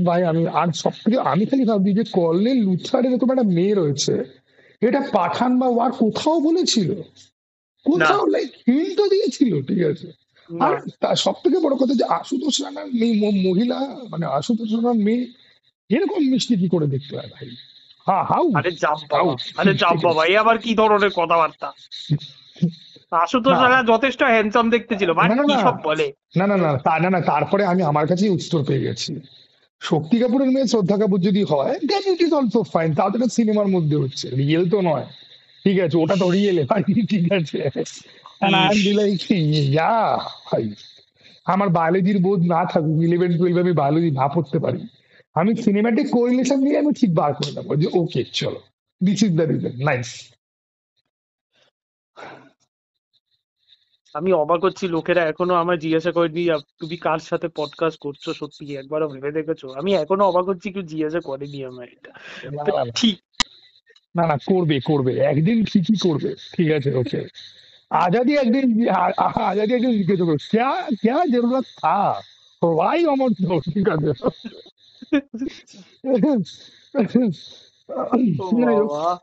ভাই আমি আর সব থেকে আমি খালি ভাবছি যে কর্নেল লুথার এরকম একটা মেয়ে রয়েছে, এটা পাঠান বা ওয়ার কোথাও বলেছিল? না, কোথাও লাইক হিন্ট তো দিয়েছিল, ঠিক আছে। আর না। তার সব থেকে বড় কথা যে আশুতোষ রানার মেয়ে, মহিলা, মানে আশুতোষ রানার মেয়ে এরকম মিষ্টি কি করে দেখতে হয় ভাই? হ্যাঁ, হাউ, আরে যাব হাউ, বাবা, আরে যাব ঠিক বাবা, আছে। এ আবার কি ধরনের কথাবার্তা? আশুতোষ না রানা যথেষ্ট হ্যান্ডসাম দেখতে ছিল, ভাই না না কি না সব বলে। না না না, তারপরে আমি আমার কাছেই উত্তর পেয়ে গেছি। শক্তি কাপুরের মেয়ে শ্রদ্ধা কাপুর যদি হয় দেন ইট ইজ অলসো ফাইন, তাদের সিনেমার মধ্যে হচ্ছে, রিয়েল তো নয়, ঠিক আছে, ওটা তো রিয়েল ভাই, ঠিক আছে। And I'm is. be like, yeah, ভাই, আমার বায়োলজির বোধ না থাকুক, 11-12 আমি বায়োলজি না পড়তে পারি, আমি সিনেমাটিক কোরিলেশন দিয়ে আমি ঠিক বার করে নেবো যে ওকে চলো, this is the reason, nice. আমি অবাক হচ্ছি, লোকেরা এখনো আমার জিজ্ঞাসা করেনি তুমি কার সাথে পডকাস্ট করছো, সত্যি কি একবারও ভেবে দেখেছো? আমি এখনো অবাক হচ্ছি কেউ জিজ্ঞাসা করেনি আমার এটা। না But না না ঠিক। না না, করবে করবে একদিন, ঠিকই করবে। ঠিক আছে, ওকে। आजादी एक दिन आजादी एक दिन जिज्ञेस करो क्या क्या जरूरत था भाई अमर जोश ঠিক আছে। ও যাই হোক, বাবা,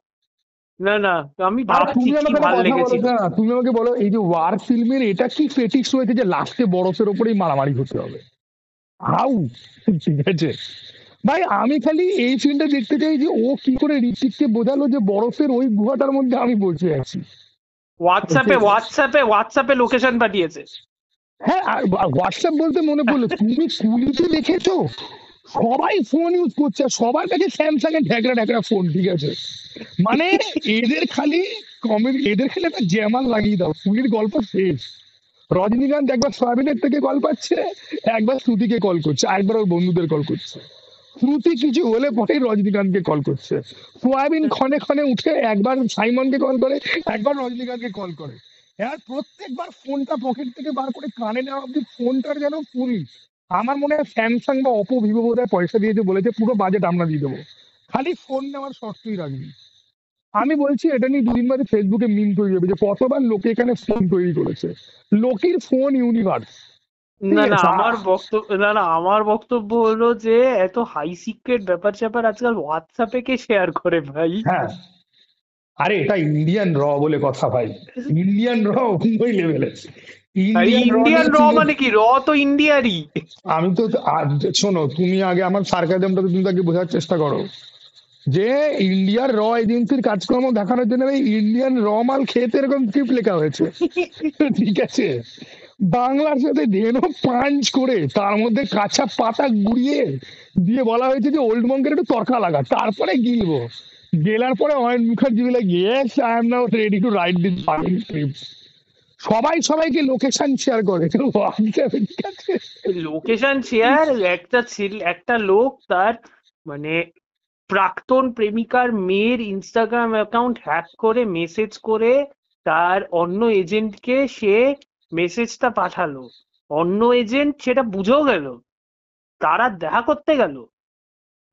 না না, আমি আর ভাবছি তুমি কি আমাকে একটা ভাল কথা বলো লেগেছিল। না, তুমি আমাকে বলো এই যে ওয়ার ফিল্মের এটা কি ফেটিক্স হয়েছে যে লাস্টে বরফের ওপরেই মারামারি হতে হবে? হাউ? ঠিক আছে ভাই, আমি খালি এই সিনটা দেখতে চাই যে ও কি করে ঋত্বিককে বোঝালো যে বরফের ওই গুহাটার মধ্যে আমি বসে আছি। ওকে, হোয়াটসঅ্যাপে লোকেশন পাঠিয়েছে। হ্যাঁ। আর হোয়াটসঅ্যাপ বলতে মনে পড়লো, তুমি কুলিতে দেখেছো সবাই ফোন ইউজ করছে, আর সবার কাছে স্যামসাং এর ঢ্যাকড়া ঢ্যাকড়া ফোন। ঠিক আছে, মানে এদের খালি কমেডি, এদের খালি একটা জ্যামাল লাগিয়ে দাও, কুলির গল্প শেষ। রজনীকান্ত একবার সয়াবিনের থেকে কল পাচ্ছে, একবার শ্রুতিকে কল করছে, আরেকবার ওর বন্ধুদের কল করছে। শ্রুতি কিছু হলে পরেই রজনীকান্তকে কল করছে। সোয়াবিন ক্ষণে ক্ষণে উঠে একবার সাইমনকে কল করে, একবার রজনীকান্তকে কল করে। এবার প্রত্যেকবার ফোনটা পকেট থেকে বার করে কানে নেওয়া অব্দি ফোনটার যেন পুরি। আমার মনে হয় স্যামসাং বা অপো ভিভো বোধহয় পয়সা দিয়েছে, বলেছে পুরো বাজেট আমরা দিয়ে দেবো, খালি ফোন নেওয়ার শর্তই রাখবি। আমি বলছি এটা নিয়ে দুদিন বাদে ফেসবুকে মিম তৈরি হবে যে কতবার লোকে এখানে ফোন তৈরি করেছে, লোকের ফোন ইউনিভার্স। ঠিক না না, আছে আমার বক্তব্য হলো যে এত হাই সিক্রেট ব্যাপার স্যাপার আজকাল হোয়াটসঅ্যাপে কে শেয়ার করে ভাই? হ্যাঁ, আরে এটা ইন্ডিয়ান র বলে কথা ভাই, ইন্ডিয়ান র ওই লেভেলে। আর ইন্ডিয়ান র ইন্ডিয়ান নিয়ে র তুমি, মানে কি? র তো ইন্ডিয়ারই। আমি তো শোনো, তুমি আগে আমার সার্কাজমটা তো তুমি আগে বোঝার চেষ্টা করো যে ইন্ডিয়ার র এজেন্সির কাজকর্ম দেখানোর জন্য ভাই ইন্ডিয়ান র মাল খেতে এরকম স্ক্রিপ্ট লেখা হয়েছে। ঠিক আছে, বাংলার সাথে ধেনো পাঞ্চ করে তার মধ্যে কাঁচা পাতা গুড়িয়ে দিয়ে বলা হয়েছে যে ওল্ড মঙ্কের একটু তরকা লাগা, তারপরে গিলবো। গেলার পরে Ayan Mukherjee like yes I am now ready to right this fucking script. সবাই সবাইকে লোকেশন শেয়ার করে হোয়াটসঅ্যাপে। ঠিক আছে, লোকেশন শেয়ার, একটা লোক তার মানে প্রাক্তন প্রেমিকার মেয়ের ইনস্টাগ্রাম অ্যাকাউন্ট হ্যাক করে মেসেজ করে তার অন্য এজেন্টকে সে মেসেজটা পাঠালো। অন্য এজেন্ট সেটা বুঝেও গেল, তারা দেখা করতে গেল,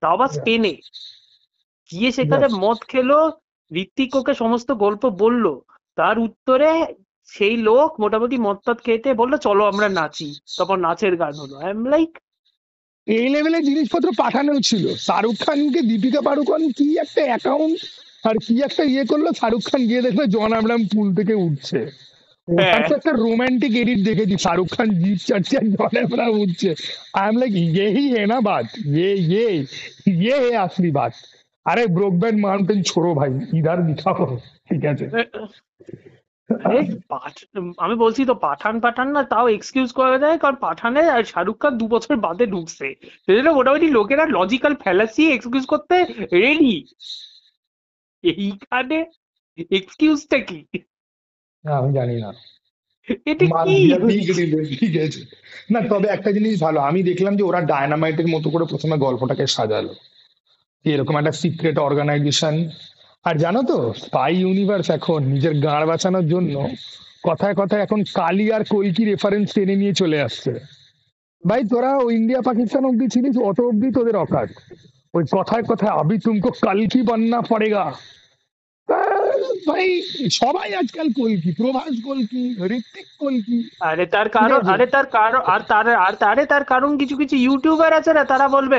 তাও আবার স্পেনে গিয়ে সেখানে Yes. মদ খেলো। ঋত্বিক ওকে সমস্ত গল্প বলল, তার উত্তরে সেই লোক মোটামুটি মদ টদ খেতে বললো চলো আমরা নাচি, তখন নাচের গান হলো। আই এম লাইক, এই লেভেলের জিনিসপত্র পাঠানো ছিল। শাহরুখ খানকে দীপিকা পাড়ুকোন কি একটা অ্যাকাউন্ট আর কি একটা ইয়ে করলো, শাহরুখ খান গিয়ে দেখলো জন আব্রাহাম পুল থেকে উঠছে। ওটার হ্যাঁ, তো একটা রোমান্টিক এডিট দেখেছি, শাহরুখ খান জিপ চাটছে আর জন আব্রাহাম উঠছে। आई एम लाइक यही है ना बात, ये है असली बात। अरे ब्रोकबैक माउंटेन छोड़ो भाई, इधर दिखाओ। ঠিক আছে, আরে আমি বলছি তো পাঠান পাঠান না, তাও এক্সকিউজ করা যায়, কারণ পাঠানে আর শাহরুখ খান 2 বছর বাদে ঢুকছে, সেজন্য মোটামুটি লোকেরা লজিক্যাল ফ্যালাসি এক্সকিউজ করতে রেডি। এইখানে এক্সকিউজটা কি? আমি জানি না, এটা মাল কি? দিয়া পিক দিবে। ঠিক আছে, না তবে একটা জিনিস ভালো, আমি দেখলাম যে ওরা ডায়নামাইটের মতো করে প্রথমে গল্পটাকে সাজালো, যে এরকম একটা সিক্রেট অর্গানাইজেশন। আর জানো তো, স্পাই ইউনিভার্স এখন নিজের গাঁড় বাঁচানোর জন্য কথায় কথায় এখন কালি আর কলকি রেফারেন্স টেনে নিয়ে চলে আসছে। ভাই তোরা ও ইন্ডিয়া পাকিস্তান অব্দি ছিলিস, অত অব্দি তোদের অকাত। ওই কথায় কথায় আবি তুমকো কালকি বাননা পড়েগা। ভাই সবাই আজকাল কলকি, প্রভাস কলকি, ঋত্বিক কলকি। আরে তার ঠিক কারণ, আছে, তার কারণ কিছু কিছু ইউটিউবার আছে না, তারা বলবে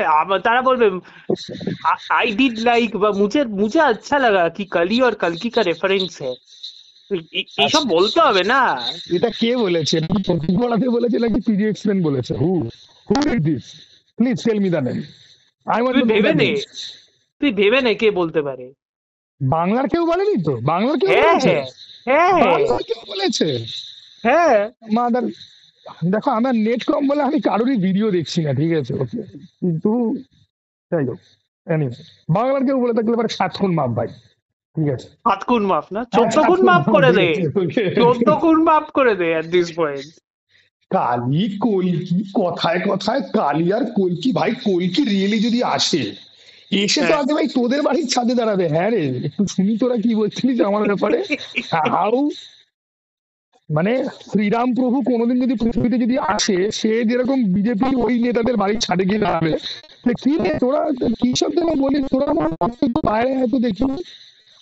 आई डिड लाइक, मुझे मुझे अच्छा लगा कि कली और कल्कि का रेफरेंस है। এইসব আচ্ছা, বলতে হবে না। এটা কে বলেছে? এটা কি প্রতীক বড়াতে বলেছে নাকি পিজি এক্সপ্লেন বলেছে? Who did this? Please tell me the name, I want তুই টু নো দ্য ভেবে নে, নেম। তুই ভেবে নে কে বলতে পারে। বাংলার কেউ বলেনি তো? বাংলার কেউ হ্যাঁ বলেছে? হ্যাঁ হ্যাঁ হ্যাঁ বাংলার কেউ বলেছে? হ্যাঁ। মাদার, দেখো আমার নেট কম বলে আমি কারোরই ভিডিও দেখছি না। ঠিক আছে, ওকে, কিন্তু যাই হোক, anyway, বাংলার কেউ বলে থাকলে এবার 7 খুন মাপ ভাই। ঠিক আছে, 7 গুণ মাফ না, হ্যাঁ 14 গুণ 7 খুন মাফ মাপ, করে ঠিক দে। আছে, ওকে। 14 গুণ মাফ করে দে এট দিস পয়েন্ট। কালি কলকি, কথায় কথায় কালি আর কলকি, ভাই কলকি রিয়েলি যদি আসে, এসে তো হ্যাঁ। আগে ভাই তোদের বাড়ির ছাদে দাঁড়াবে। হ্যাঁ রে, একটু শুনি তোরা কি বলছিলিস আমার ব্যাপারে। হাউ মানে শ্রীরাম প্রভু কোনোদিন যদি পৃথিবীতে যদি আসে, সে যেরকম বিজেপি ওই নেতাদের বাড়ির ছাদে গিয়ে দাঁড়াবে, যে কি রে তোরা কি সব যেন বলিস, তোরা আমার বাইরে হয়তো দেখি।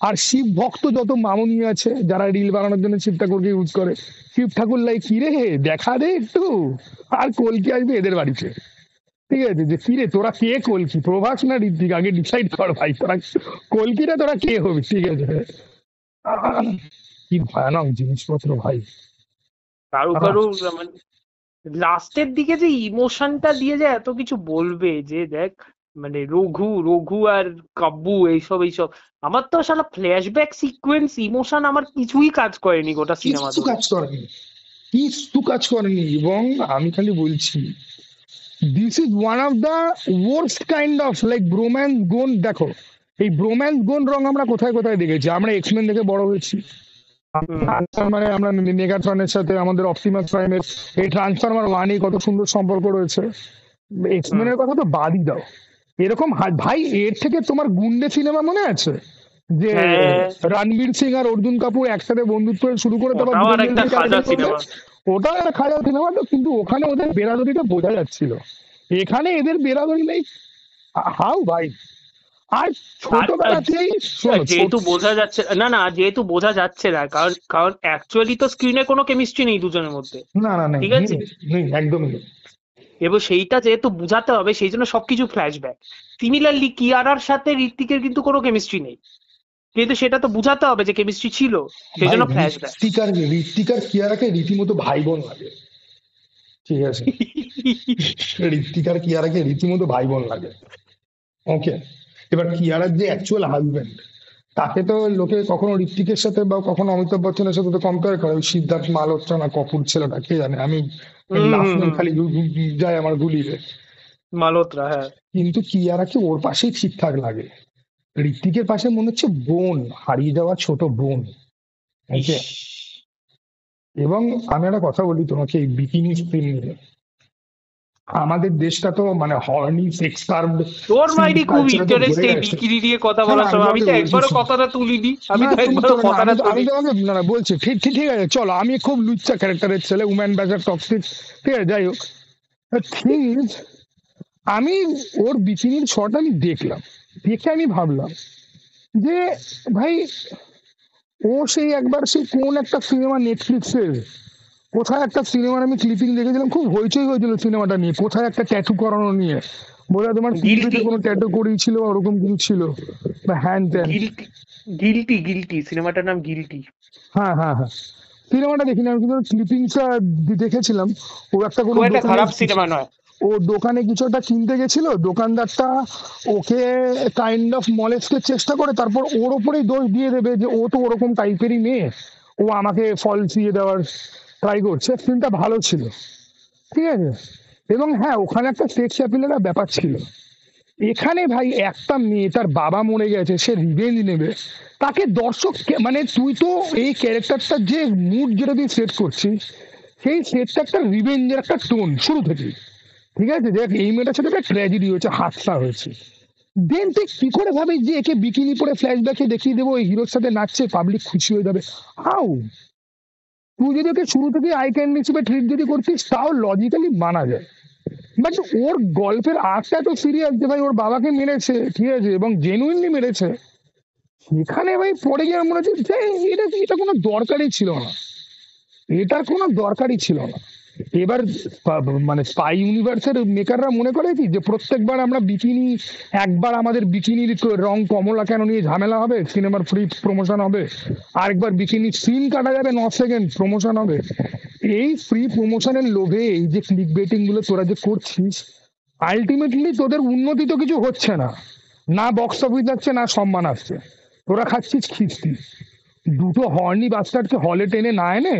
আর শিব ভক্ত যত মামুনি আছে যারা রিল বানানোর জন্য শিব ঠাকুরকে ইউজ করে, শিব ঠাকুর লাই কি রে দেখা দে একটু, আর কলকি আসবে এদের বাড়িতে। ঠিক আছে, যে কি রে তোরা কে কলকি, প্রভাস না ঋত্বিক, আগে ডিসাইড কর ভাই তোরা কলকিটা তোরা কে হবি। ঠিক আছে, কি ভয়ানক জিনিসপত্র ভাই। কারো কারো মানে লাস্টের দিকে যে ইমোশনটা দিয়ে যে এত কিছু বলবে, যে দেখ মানে রঘু রঘু আর কাব্বু এইসব এইসব, আমার তো শালা ফ্ল্যাশব্যাক সিকোয়েন্স ইমোশন আমার কিছুই কাজ করেনি গোটা সিনেমা কিচ্ছু ধরে। কাজ করেনি, কিচ্ছু কাজ করেনি। এবং আমি খালি বলছি, this is one of the worst kind of like bromance gone. দেখো, এই ব্রোম্যান্স গোন রং আমরা কোথায় কোথায় দেখেছি, আমরা এক্সমেন দেখে বড় হয়েছি। হুম মানে আমরা মেগাট্রনের সাথে আমাদের অপটিমাস প্রাইমের এই ট্রান্সফরমার ওয়ানই কত সুন্দর সম্পর্ক রয়েছে। হুম। এক্সমেনের কথা তো বাদই দাও, এরকম ভাই এর থেকে তোমার গুন্ডে সিনেমা মনে আছে, যে হ্যাঁ, রণবীর সিং আর অর্জুন কাপুর একসাথে বন্ধুত্ব শুরু করে তারপর ওটাও দুজন আর একটা মিলে খাজা ক্যারেক্টার করবে। সিনেমা। ওটাও একটা খারাপ সিনেমা তো, কিন্তু ওখানে ওদের বেরাদরিটা বোঝা যাচ্ছিল, এখানে এদের বেরাদরি নেই। হাউ ভাই। আর আর আর ছোটবেলাতেই শোনো ছোট, যেহেতু বোঝা যাচ্ছে না, না যেহেতু বোঝা যাচ্ছে না, কারণ কারণ অ্যাকচুয়ালি তো স্ক্রিনে কোনো কেমিস্ট্রি নেই দুজনের মধ্যে, না না নেই ঠিক নেই আছে? নেই, একদমই নেই। এবং সেইটা যেহেতু বোঝাতে হবে সেই জন্য সবকিছু ফ্ল্যাশব্যাক। সিমিলারলি কিয়ারার সাথে ঋত্বিকের কিন্তু কোনো কেমিস্ট্রি নেই, কিন্তু সেটা তো বোঝাতে হবে যে কেমিস্ট্রি ছিল, সেই ভাই জন্য ফ্ল্যাশব্যাক। ঋত্বিকার কিয়ারাকে রীতিমতো ভাই বোন লাগে। ঠিক আছে, ঋত্বিকার কিয়ারাকে রীতিমতো ভাই বোন লাগে। ওকে, এবার কিয়ারার যে অ্যাকচুয়াল হাজবেন্ড, তাকে তো লোকে কখনো ঋত্বিকের সাথে বা কখনো অমিতাভ বচ্চনের সাথে তো কম্পেয়ার করে, ওই সিদ্ধার্থ মালহোত্রা না কপুর ছেলেটা কে জানে, আমি হুম লাস্ট হুম নেম হুম। খালি যায় আমার গুলিয়ে। মালহোত্রা, হ্যাঁ। কিন্তু কিয়ারাকে ওর পাশেই ঠিকঠাক লাগে, ঋত্বিকের পাশে মনে হচ্ছে বোন, হারিয়ে যাওয়া ছোট বোন। ইস। ওকে, এবং আমি একটা কথা বলি তোমাকে, এই বিকিনি স্ক্রিন নিয়ে আমাদের দেশটা তো মানে হর্নি সেক্স কার্ভড তোর সিল্ক মাইরি খুব কালচারে তো ইন্টারেস্ট ভরে এই গেছে। বিকিনি নিয়ে কথা হ্যাঁ বলার আমি সময়, আমি তোমাকে তো বলছি একবারও শোনো। কথাটা তুলিনি, আমি না তো তুমি একবারও তো না, কথাটা আমি তুলি। তোমাকে না না বলছি, ঠিক ঠিক ঠিক আছে চলো, আমি খুব লুচ্চা ক্যারেক্টারের ছেলে, উম্যান ব্যাচার টক্সিক, ঠিক আছে যাই হোক। থিং, আমি ওর বিকিনির শট আমি দেখলাম, দেখে আমি ভাবলাম যে ভাই, ও সেই একবার সেই কোন একটা সিনেমা নেটফ্লিক্সের কোথায় একটা সিনেমার আমি ক্লিপিং দেখেছিলাম, খুব হইচই হয়েছিল সিনেমাটা নিয়ে, কোথায় একটা ট্যাটু করানো নিয়ে, বোধহয় তোমার পিঠে গিলটি, কোনো ট্যাটু করিয়েছিল ওরকম কিছু ছিল, বা হ্যান ত্যান। গিলটি, গিলটি, গিলটি সিনেমাটার নাম গিলটি। হ্যাঁ হ্যাঁ হ্যাঁ, সিনেমাটা দেখিনি আমি, কিন্তু ক্লিপিংসটা দেখেছিলাম। ও একটা কোনো খুব একটা দোকানে খারাপ কিছু, সিনেমা নয়। ও দোকানে কিছু একটা কিনতে গেছিল, দোকানদারটা ওকে কাইন্ড অফ মলেস্টের চেষ্টা করে, তারপর ওর ওপরেই দোষ দিয়ে দেবে যে ও তো ওরকম টাইপেরই মেয়ে, ও আমাকে ফলস দিয়ে দেওয়ার ট্রাই করছে। ফিল্মটা ভালো ছিল, ঠিক আছে, এবং হ্যাঁ ওখানে একটা সেক্স অ্যাপিলের ব্যাপার ছিল। এখানে ভাই একটা মেয়ে, তার বাবা মরে গেছে, সে রিভেঞ্জ নেবে, তাকে দর্শক মানে তুই তো এই ক্যারেক্টারটার যে মুড যেটা তুই সেট করছিস, সেই সেটটা একটা রিভেঞ্জের একটা টোন শুরু থেকে। ঠিক আছে, দেখ এই মেয়েটার সাথে একটা ট্র্যাজেডি হয়েছে, হাদসা হয়েছে, দেন তুই কি করে ভাবিস যে একে বিকিনি পরে ফ্ল্যাশব্যাকে দেখিয়ে দেবো এই হিরোর সাথে নাচছে, পাবলিক খুশি হয়ে যাবে। হাউ, তুই যদি ওকে শুরু থেকে আই ক্যান্ডি হিসেবে ট্রিট যদি করতিস তাও লজিক্যালি মানা যায়, বাট ওর গল্পের আর্টটা তো সিরিয়াস যে ভাই ওর বাবাকে মেরেছে, ঠিক আছে, এবং জেনুইনলি মেরেছে। সেখানে ভাই পড়ে গিয়ে মনে হচ্ছে যে এটা এটা কোনো দরকারই ছিল না, এটার কোনো দরকারই ছিল না। এবার মানে স্পাই ইউনিভার্সের মেকাররা মনে করে কি যে প্রত্যেকবার আমরা বিকিনি, একবার আমাদের বিকিনির রং কমলা কেন নিয়ে ঝামেলা হবে, সিনেমার ফ্রি প্রমোশন হবে, আরেকবার বিকিনি সিন কাটা যাবে 9 সেকেন্ড প্রমোশন হবে। এই ফ্রি প্রমোশনের লোভে এই যে ক্লিক বেটিং গুলো তোরা যে করছিস, আলটিমেটলি তোদের উন্নতি তো কিছু হচ্ছে না, না বক্স অফিস আসছে না সম্মান আসছে, তোরা খাচ্ছিস খিস্তি। দুটো হর্নি বাস্টার্ডকে হলে টেনে না এনে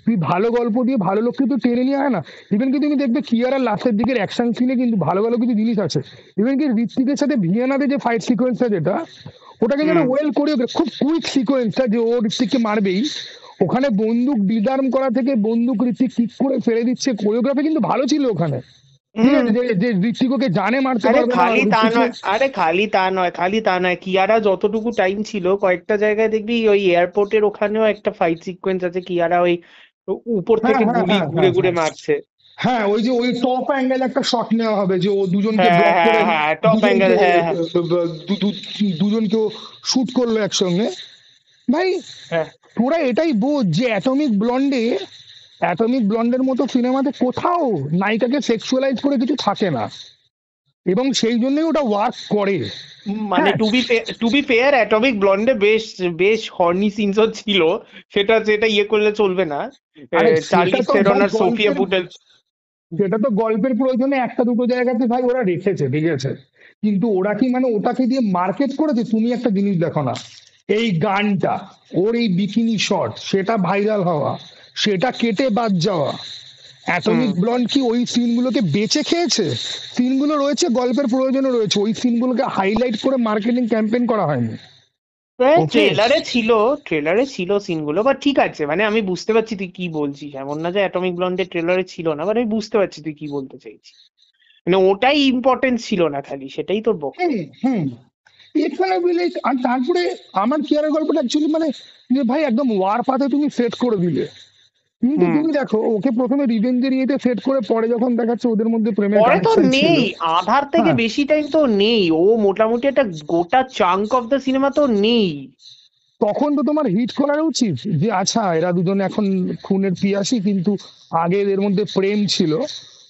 তুই ভালো গল্প দিয়ে ভালো লোককে তুই টেনে নিয়ে আয় না। ইভেন কি তুমি দেখবে কিয়ারা লাস্টের দিকের অ্যাকশন সিনে কিন্তু ভালো ভালো কিছু জিনিস আছে। ইভেন কি ঋত্বিকের সাথে ভিয়েনাতে যে ফাইট সিকোয়েন্সটা যেটা, ওটাকে যেন হুম। ওয়েল কোরিওগ্রাফ, খুব কুইক সিকোয়েন্সটা, যে ও ঋত্বিককে মারবেই, ওখানে বন্দুক ডিসআর্ম করা থেকে বন্দুক ঋত্বিক কিক করে ফেলে দিচ্ছে, কোরিওগ্রাফি কিন্তু ভালো ছিল ওখানে। ঠিক হুম। আছে, যে যে ঋত্বিক ওকে জানে মারতে আরে পারবে না, খালি তা ঋত্বিককে। নয়, আরে খালি তা নয়, খালি তা নয়, কিয়ারা যতটুকু টাইম ছিল কয়েকটা জায়গায় দেখবি ওই এয়ারপোর্টের ওখানেও একটা ফাইট সিকোয়েন্স আছে, কিয়ারা ওই উপর হ্যাঁ থেকে হ্যাঁ গুলি হ্যাঁ ঘুরে হ্যাঁ ঘুরে হ্যাঁ মারছে। হ্যাঁ, ওই যে ওই টপ অ্যাঙ্গেল একটা শট নেওয়া হবে যে ও দুজনকে হ্যাঁ ব্লক করে হ্যাঁ হ্যাঁ, টপ অ্যাঙ্গেল, দুজনকে হ্যাঁ হ্যাঁ দুজনকে শুট করলো একসঙ্গে। ভাই হ্যাঁ। তোরা এটাই বোঝ যে অ্যাটমিক ব্লন্ডের মতো সিনেমাতে কোথাও নায়িকাকে সেক্সুয়ালাইজ করে কিছু থাকে না, এবং সেই জন্যই ওটা ওয়ার্ক করে। মানে হ্যাঁ, টু বি ফেয়ার, অ্যাটমিক ব্লন্ডে বেশ বেশ হর্নি সিনসও ছিল, সেটা যেটা ইয়ে করলে চলবে না। আরে সেটা চার্লিজ তো থেরন ভাই আর সোফিয়া বুটেল। গল্পের প্রয়োজনে একটা দুটো জায়গাতে ভাই ওরা রেখেছে, ঠিক আছে, কিন্তু ওরা কি মানে ওটাকে দিয়ে মার্কেট করেছে? তুমি একটা জিনিস দেখো না, এই গানটা, ওর এই বিকিনি শট, সেটা ভাইরাল হওয়া, সেটা কেটে বাদ যাওয়া, হুম। অ্যাটমিক ব্লন্ড কি ওই সিনগুলোকে বেঁচে খেয়েছে? সিনগুলো রয়েছে, গল্পের প্রয়োজনে রয়েছে, ওই সিনগুলোকে হাইলাইট করে মার্কেটিং ক্যাম্পেইন করা হয়নি। ওকে, ট্রেলারে ছিল সিনগুলো, বা ঠিক আছে, মানে আমি বুঝতে পারছি তুই কি বলছিস, এমন না যে অ্যাটমিক ব্লন্ডের ট্রেলারে ছিল না, বাট আমি বুঝতে পারছি তুই কি বলতে চাইছিস। মানে ওটাই ইম্পর্টেন্ট ছিল না খালি, সেটাই তোর হুম বক্তব্য। হুম, এখানে বিলে। আর তারপরে আমার কেয়ারের গল্পটা অ্যাকচুয়ালি মানে যে ভাই একদম ওয়ার পাতে তুমি সেট করে দিলে, কিন্তু হুম। তুমি দেখো ওকে প্রথমে রিভেঞ্জের ইয়েতে সেট করে পরে যখন দেখাচ্ছে ওদের মধ্যে প্রেমের পরে তো কানেকশন ছিল। নেই, আধার থেকে হ্যাঁ, বেশি টাইম তো নেই, ও মোটামুটি একটা গোটা চাঙ্ক অফ দ্য সিনেমা তো নেই। তখন তো তোমার হিট করা উচিত যে আচ্ছা এরা দুজন এখন খুনের পিয়াসী, কিন্তু আগে এদের মধ্যে প্রেম ছিল।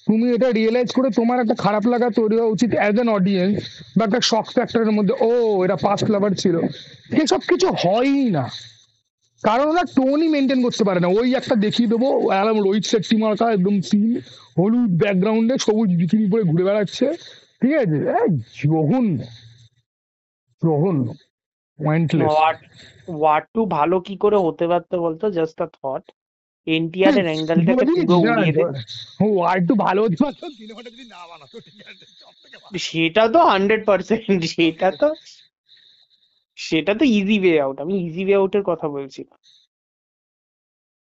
তুমি এটা রিয়েলাইজ করে তোমার একটা খারাপ লাগা তৈরি হওয়া উচিত অ্যাজ অ্যান অডিয়েন্স, বা একটা শক ফ্যাক্টরের মধ্যে, ও এরা পাস্ট লাভার ছিল। এসব কিছু হয়ই না, কারণ ওরা টোনই মেনটেন করতে পারে না। ওই একটা দেখিয়ে দেবো একদম রোহিত শেট্টি মার্কা একদম সিন, হলুদ ব্যাকগ্রাউন্ডে সবুজ বিকিনি পরে ঘুরে বেড়াচ্ছে, ঠিক আছে, জঘন্য, জঘন্য, পয়েন্টলেস। ওয়ার ওয়ার টু ভালো কি করে হতে পারতো বলতো, জাস্ট আ থট। এনটিআর এর অ্যাঙ্গেলটাকে পুরো উড়িয়ে দে। ও আর একটু ভালো হতে পারতো সিনেমাটা যদি না বানাতো, ঠিক আছে, সব থেকে ভালো। সেটা তো 100%, সেটা তো ইজি ওয়ে আউট, আমি ইজি ওয়ে আউটের কথা বলছি না।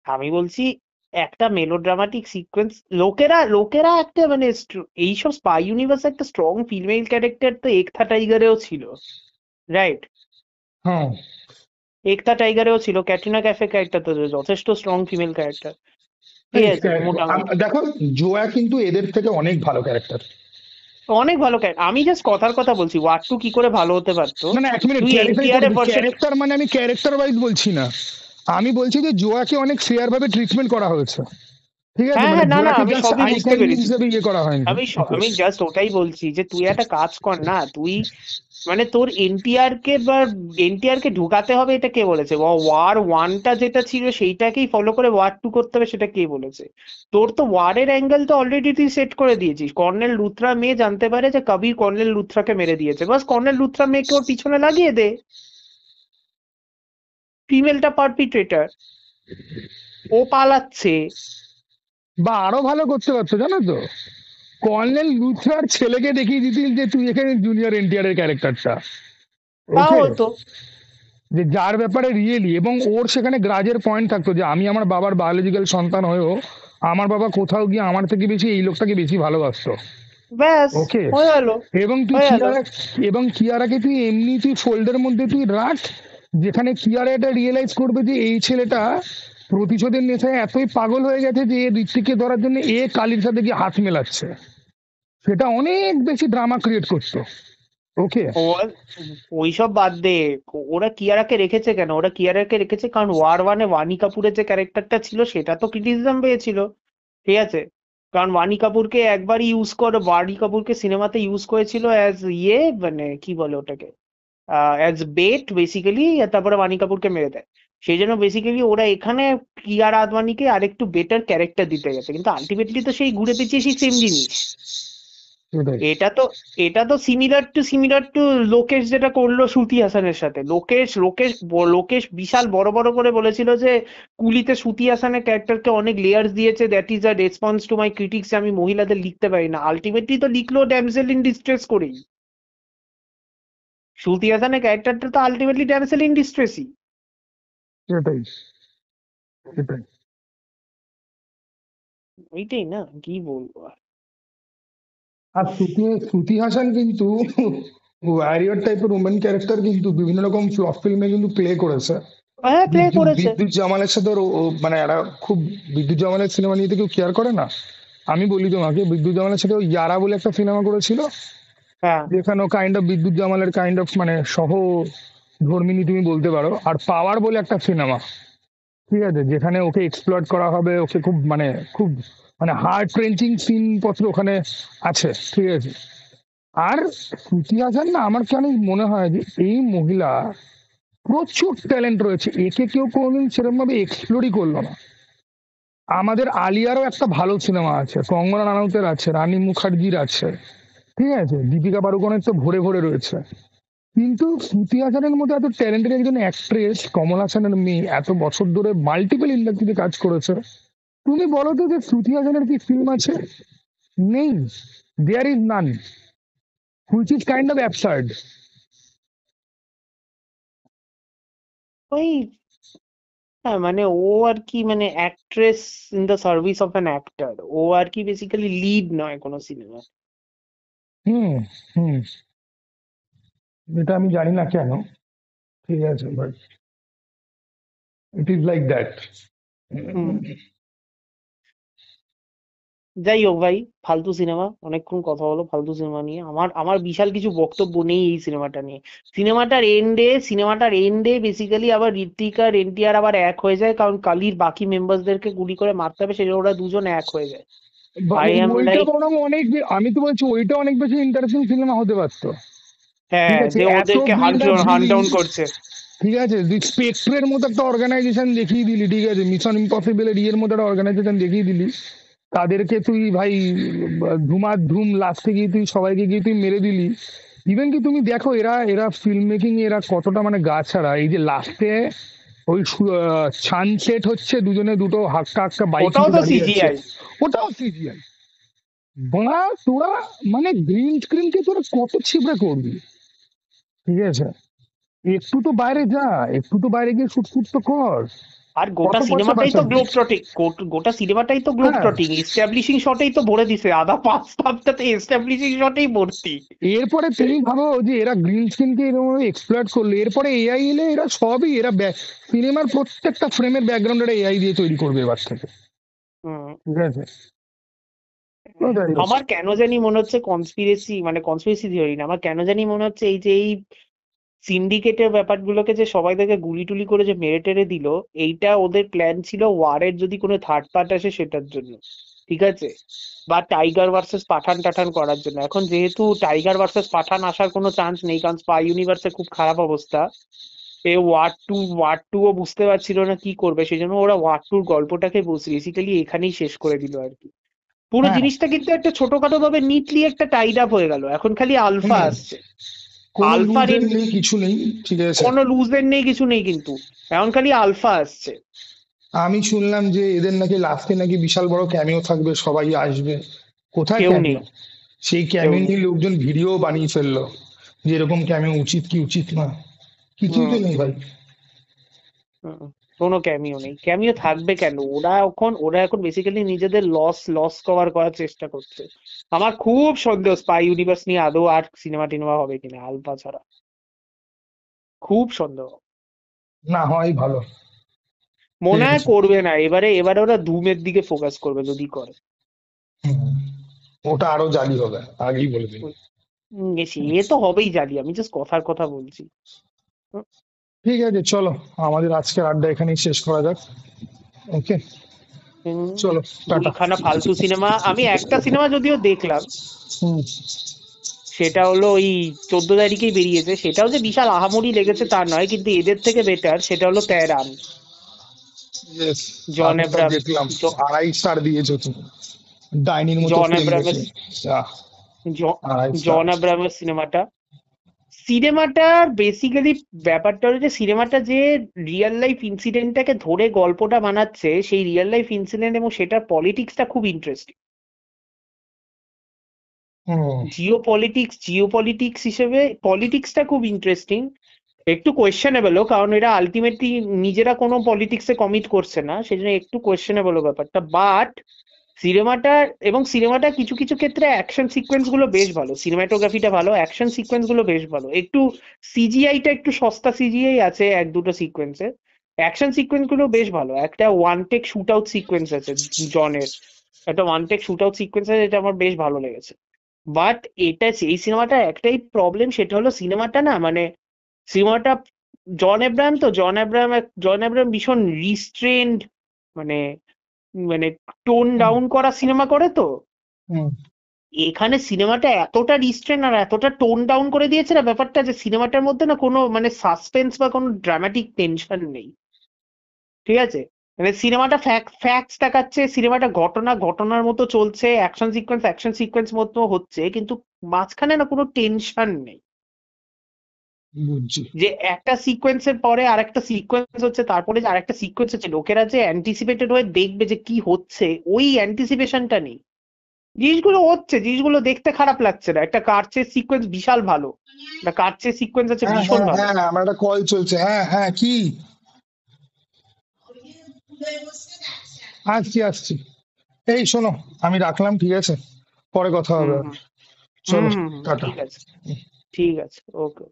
আমি বলছি একটা মেলোড্রামাটিক সিকোয়েন্স, লোকেরা লোকেরা একটা মানে এইসব স্পাই ইউনিভার্সে একটা স্ট্রং ফিমেল ক্যারেক্টার তো একতা টাইগারেও ছিল, রাইট? হ্যাঁ, একতা টাইগারেও ছিল, ক্যাটরিনা ক্যাফে ক্যারেক্টার তো যথেষ্ট স্ট্রং ফিমেল ক্যারেক্টার, ঠিক এই আছে, মোটামুটি দেখো, জোয়া কিন্তু এদের থেকে অনেক ভালো ক্যারেক্টার। অনেক ভালো ক্যারেক্টার। আমি জাস্ট কথার কথা বলছি ওয়ার টু কি করে ভালো হতে পারতো। না না, এক মিনিট তুই ক্ল্যারিফাই এনটিআর করে এর দিই, ভার্সন। ক্যারেক্টার মানে আমি ক্যারেক্টার ওয়াইজ বলছি না, আমি বলছি যে জোয়াকে অনেক ফেয়ার ভাবে ট্রিটমেন্ট করা হয়েছে, ঠিক আছে, হ্যাঁ মানে হ্যাঁ, না না, জোয়াকে আমি জাস্ট সবই আই বুঝতে ক্যান্ডি পেরেছি। হিসেবে ইয়ে করা হয়নি। ওকে, আমি জাস্ট ওটাই বলছি যে তুই একটা কাজ কর না, তুই মানে তোর এনটিআর কে ঢুকাতে হবে, এটা কে বলেছে? ওয়ার ওয়ানটা যেটা ছিল সেইটাকেই ফলো করে ওয়ার টু করতে হবে, সেটা কে বলেছে? তোর তো ওয়ারের অ্যাঙ্গেল তো অলরেডি তুই সেট করে দিয়েছিস। কর্নেল লুথরা মেয়ে জানতে পারে যে কবির কর্নেল লুথরাকে মেরে দিয়েছে, বাস কর্নেল লুথরা মেয়েকে ওর পিছনে লাগিয়ে দে, ফিমেলটা পারপিট্রেটার, ও পালাচ্ছে। বা আরো ভালো করতে পারতো জানো তো, কর্নেল লুথার ছেলেকে দেখিয়ে দিতিস যে তুই এখানে জুনিয়র এনটিআর এর ক্যারেক্টারটা, তাও ওকে, হতো। যে যার ব্যাপারে রিয়েলি, এবং ওর সেখানে গ্রাজের পয়েন্ট থাকতো যে আমি আমার বাবার বায়োলজিক্যাল সন্তান হয়েও আমার বাবা কোথাও গিয়ে আমার থেকে বেশি এই লোকটাকে বেশি ভালোবাসতো। ব্যাস, ওকে, হয়ে গেল, এবং তুই হয়ে গেল। কিয়ারাকে তুই এমনি তুই ফোল্ডের মধ্যে তুই রাখ, যেখানে কিয়ারা এটা রিয়েলাইজ করবে যে এই ছেলেটা প্রতিশোধের নেশায় এতই পাগল হয়ে গেছে যে ঋত্বিককে ধরার জন্য কালীর সাথে গিয়ে হাত মেলাচ্ছে, সেটা অনেক বেশি ড্রামা ক্রিয়েট করতো। ওকে, ও ওইসব বাদ দে। ওরা কিয়ারাকে রেখেছে কেন? ওরা কিয়ারাকে রেখেছে কারণ ওয়ার ওয়ানে ওয়ানি কাপুরের যে ক্যারেক্টারটা ছিল সেটা তো ক্রিটিসিজম পেয়েছিল, ঠিক আছে? কারণ ওয়ানি কাপুরকে সিনেমাতে ইউজ করেছিল অ্যাজ মানে কি বলে ওটাকে, অ্যাজ বেট বেসিক্যালি, তারপরে ওয়ানি কাপুরকে মেরে দেয়। সেই জন্য বেসিক্যালি ওরা এখানে কিয়ারা আদবানিকে আরেকটু বেটার ক্যারেক্টার দিতে গেছে, কিন্তু আলটিমেটলি তো সেই ঘুরে পেঁচিয়ে সেই সেম জিনিস। সেটাই। এটা তো এটা তো সিমিলার টু লোকেশ যেটা করলো শ্রুতি হাসানের সাথে। লোকেশ বিশাল বড় বড় করে বলেছিল যে কুলিতে শ্রুতি হাসানের ক্যারেক্টারকে অনেক লেয়ার্স দিয়েছে, that is a response to my critics, আমি মহিলাদের লিখতে পারি না। আলটিমেটলি তো লিখলো ড্যামসেল ইন ডিস্ট্রেস করেই। শ্রুতি হাসানের ক্যারেক্টারটা তো আলটিমেটলি ড্যামসেল ইন ডিস্ট্রেসই। সেটাই। সেটাই। ওইটাই না, কি বলবো আর। আর শ্রুতি হাসান কিন্তু ওয়ারিয়র টাইপের উমেন ক্যারেক্টার কিন্তু বিভিন্ন রকম ফ্লপ ফিল্মে কিন্তু প্লে করেছে। হ্যাঁ প্লে করেছে। বিদ্যুৎ জামালের সাথে মানে একটা খুব, বিদ্যুৎ জামালের সিনেমা নিয়ে তো কেউ কেয়ার করে না। আমি বলি তোমাকে, বিদ্যুৎ জামালের সাথে ওই ইয়ারা বলে একটা সিনেমা করেছিল, হ্যাঁ যেখানে কাইন্ড অফ বিদ্যুৎ জামালের কাইন্ড অফ মানে সহ ধর্মিনী তুমি বলতে পারো। আর পাওয়ার বলে একটা সিনেমা, ঠিক আছে, যেখানে ওকে এক্সপ্লয়েট করা হবে, ওকে খুব মানে হার্ট রেঞ্চিং সিন পত্র ওখানে আছে, ঠিক আছে। আর শ্রুতি হাসান না, আমার কেন মনে হয় যে এই মহিলা প্রচুর ট্যালেন্ট রয়েছে, একে কেউ কোনোদিন সেরকম ভাবে এক্সপ্লোরই করলো না। আমাদের আলিয়ারও একটা ভালো সিনেমা আছে, কঙ্গনা রানাউতের আছে, রানী মুখার্জির আছে, ঠিক আছে, দীপিকা পাড়ুকোনের তো ভরে ভরে রয়েছে। কিন্তু শ্রুতি হাসানের মতো এত ট্যালেন্টেড একজন অ্যাক্ট্রেস, কমল হাসানের মেয়ে, এত বছর ধরে মাল্টিপল ইন্ডাস্ট্রিতে কাজ করেছে, তুমি বলো তো যে শ্রুতি হাসানের কি ফিল্ম আছে? নেই, there is none, which is kind of absurd. ওই হ্যাঁ মানে ও আর কি মানে actress in the service of an actor, ও আর কি বেসিক্যালি লিড নয় কোনো সিনেমা। হুম হুম, এটা আমি জানি না কেন, ঠিক আছে, but it is like that. Hmm. যাই হোক ভাই, ফালতু সিনেমা, অনেকক্ষণ কথা হলো ফালতু সিনেমা নিয়ে। আমার আমার বিশাল কিছু বক্তব্য নেই এই সিনেমাটা নিয়ে। সিনেমাটার এন্ডে বেসিক্যালি আবার ঋত্বিক আর এনটিআর আবার এক হয়ে যায়, কারণ কালির বাকি মেম্বারসদেরকে গুলি করে মারতে হবে, সেজন্য ওরা দুজন এক হয়ে যায়। আই এম ওইটা লাইক, বরং অনেক আমি তো বলছি ওইটা অনেক বেশি ইন্টারেস্টিং সিনেমা হতে পারতো, ঠিক হ্যাঁ আছে, যে এত ওদেরকে বিল্ডাপ হান্ট দিলি, ডাউন করছে। ঠিক আছে, তুই স্পেক্ট্রের মতো একটা অর্গানাইজেশন দেখিয়ে দিলি, ঠিক আছে, মিশন ইম্পসিবল এর ইয়ের মতো একটা অর্গানাইজেশন দেখিয়ে দিলি, তাদেরকে তুই ভাই ধুমাধুম লাস্টে গিয়ে তুই সবাইকে গিয়ে তুই মেরে দিলি। ইভেন কি তুমি দেখো এরা এরা ফিল্ম মেকিং এরা কতটা মানে গা ছাড়া, এই যে লাস্টে ওই সানসেট হচ্ছে, দুজনে দুটো হাক্কা হাক্কা বাইক ওটাও নিয়ে তো দাঁড়িয়ে আছে, সিজিআই। ওটাও সিজিআই। বা তোরা মানে গ্রিন স্ক্রিনকে তোরা কত ছিবড়ে করবি, ঠিক আছে, একটু তো বাইরে যা, একটু তো বাইরে গিয়ে শুট ফুট তো কর, আর কত গোটা পয়সা সিনেমাটাই তো বাঁচাবি। গ্লোব ট্রটিং, গোটা সিনেমাটাই তো গ্লোব হ্যাঁ, ট্রটিং, এস্টাবলিশিং শটেই তো ভরে দিছে, আধা পাঁচ হাফটাতে এস্টাবলিশিং শটেই ভর্তি। এরপরে তুমি ভাবো যে এরা গ্রিন স্ক্রিনকে এরকম এক্সপ্লয়েট করলো, এরপরে এআই এলে এরা সবই এরা সিনেমার প্রত্যেকটা ফ্রেমের ব্যাকগ্রাউন্ড এরা এআই দিয়ে তৈরি করবে এবার থেকে, হুম। ঠিক আছে। তো যাই হোক। আমার কেন জানি মনে হচ্ছে কনস্পিরেসি, মানে কনস্পিরেসি থিওরি না, আমার কেন জানি মনে হচ্ছে এই যে এই সিন্ডিকেটের ব্যাপারগুলোকে যে সবাই থেকে গুলি টুলি করে যে মেরে টেরে দিল, এইটা ওদের প্ল্যান ছিল ওয়ারের যদি কোনো থার্ড পার্ট আসে সেটার জন্য, ঠিক আছে, বা টাইগার ভার্সেস পাঠান টাঠান করার জন্য। এখন যেহেতু টাইগার ভার্সেস পাঠান আসার কোনো চান্স নেই, কারণ স্পাই ইউনিভার্সের খুব খারাপ অবস্থা, ওয়ার টু ও বুঝতে পারছিল না কি করবে, সেই জন্য ওরা ওয়ার 2-র গল্পটাকে বেসিক্যালি এখানেই শেষ করে দিল আর কি। পুরো হ্যাঁ, জিনিসটা কিন্তু একটা ছোটখাটো ভাবে নিটলি একটা টাইড আপ হয়ে গেল, এখন খালি আলফা হুম, আসছে। কোনো আলফার লুজের নেই, কিছু নেই, ঠিক আছে। কোনো লুজের নেই, কিছু নেই, কিন্তু এখন খালি আলফা আসছে। আমি শুনলাম যে এদের নাকি লাস্টে নাকি বিশাল বড় ক্যামিও থাকবে, সবাই আসবে। কোথায় কেউ নেই, ক্যামিও? সেই কেউ ক্যামিও নেই। নিয়ে লোকজন ভিডিও বানিয়ে ফেললো, যে এরকম ক্যামিও উচিত কি উচিত না, কিছুই তো হুম, নেই ভাই। হুম, কোনো ক্যামিও নেই। ক্যামিও থাকবে কেন? ওরা এখন বেসিক্যালি নিজেদের লস লস কভার করার চেষ্টা করছে। আমার খুব সন্দেহ স্পাই ইউনিভার্স নিয়ে আদৌ আর সিনেমা টিনেমা হবে কিনা আলফা ছাড়া, খুব সন্দেহ। না হয় ভালো, ঠিক মনে হয় আছে। করবে না, এবারে এবারে ওরা ধুমের দিকে ফোকাস করবে যদি করে। হুম, ওটা আরো জালি হবে, আগেই বলে দিই। সে তো হবেই জানি, আমি জাস্ট কথার কথা বলছি। ঠিক আছে, চলো, আমাদের আজকের আড্ডা এখানেই শেষ করা যাক। ওকে, চলো, টাটা। দুইখানা ফালতু সিনেমা, আমি একটা সিনেমা যদিও দেখলাম, হুম, সেটা হলো ওই 14 তারিখেই বেরিয়েছে, সেটাও যে বিশাল আহামরি লেগেছে তা নয়, কিন্তু এদের থেকে বেটার, সেটা হলো তেহরান, ইয়েস, জন আমি ওটা এব্রাহামস। দেখলাম, 2.5 স্টার দিয়েছো তুমি, ডাইনির মতো জন ফিল্ম এব্রাহামস দেখে। আহ, 2.5 স্টার। জন এব্রাহামস সিনেমাটার বেসিক্যালি ব্যাপারটা হলো যে সিনেমাটা যে রিয়েল লাইফ ইনসিডেন্টটাকে ধরে গল্পটা বানাচ্ছে, সেই রিয়েল লাইফ ইনসিডেন্ট এবং সেটার পলিটিক্সটা খুব ইন্টারেস্টিং। হুম, জিও পলিটিক্স হিসেবে পলিটিক্সটা খুব ইন্টারেস্টিং, একটু কোয়েশ্চেনেবলও, কারণ এরা আলটিমেটলি নিজেরা কোনো পলিটিক্সে কমিট করছে না, সেই জন্য একটু কোয়েশ্চেনেবল ব্যাপারটা। বাট সিনেমাটা কিছু কিছু ক্ষেত্রে অ্যাকশন সিকোয়েন্স গুলো বেশ ভালো, সিনেমাটোগ্রাফিটা ভালো, অ্যাকশন সিকোয়েন্স গুলো বেশ ভালো। একটু সিজিআইটা একটু সস্তা সিজিআই আছে এক দুটো সিকোয়েন্সে, অ্যাকশন সিকোয়েন্স গুলো বেশ ভালো। একটা one take shootout sequence আছে জনের, একটা one take shootout sequence আছে, এটা আমার বেশ ভালো লেগেছে। বাট এটা এই সিনেমাটার একটাই প্রবলেম, সেটা হলো সিনেমাটা না মানে সিনেমাটা জন আব্রাহাম ভীষণ রিস্ট্রেন্ড, মানে মানে টোন হুম, ডাউন করা সিনেমা করে তো। হুম, এখানে সিনেমাটা এতটা রিস্ট্রেন আর এতটা টোন ডাউন করে দিয়েছে না ব্যাপারটা, যে সিনেমাটার মধ্যে না কোনো মানে সাসপেন্স বা কোনো ড্রামাটিক টেনশন নেই। ঠিক আছে, মানে সিনেমাটা ফ্যাক্টস দেখাচ্ছে, সিনেমাটা ঘটনার মতো চলছে, অ্যাকশন সিকোয়েন্স মতো হচ্ছে, কিন্তু মাঝখানে না কোনো টেনশন নেই। বুঝছি। যে একটা সিকোয়েন্সের পরে আরেকটা সিকোয়েন্স হচ্ছে, তারপরে যে আরেকটা সিকোয়েন্স হচ্ছে, লোকেরা যে অ্যান্টিসিপেটেড হয়ে দেখবে যে কি হচ্ছে, ওই অ্যান্টিসিপেশনটা নেই। জিনিসগুলো হচ্ছে, জিনিসগুলো দেখতে খারাপ লাগছে না। একটা কার চেস সিকোয়েন্স বিশাল ভালো, একটা কার চেস সিকোয়েন্স আছে হ্যাঁ, ভীষণ হ্যাঁ, ভালো। হ্যাঁ, আমার একটা কল চলছে। হ্যাঁ, হ্যাঁ, কি? আসছি, আসছি। এই শোনো, আমি রাখলাম, ঠিক আছে? পরে কথা হবে হুম আর। হুম হুম চলো, হুম হুম, টাটা। ঠিক আছে, ঠিক আছে, ওকে।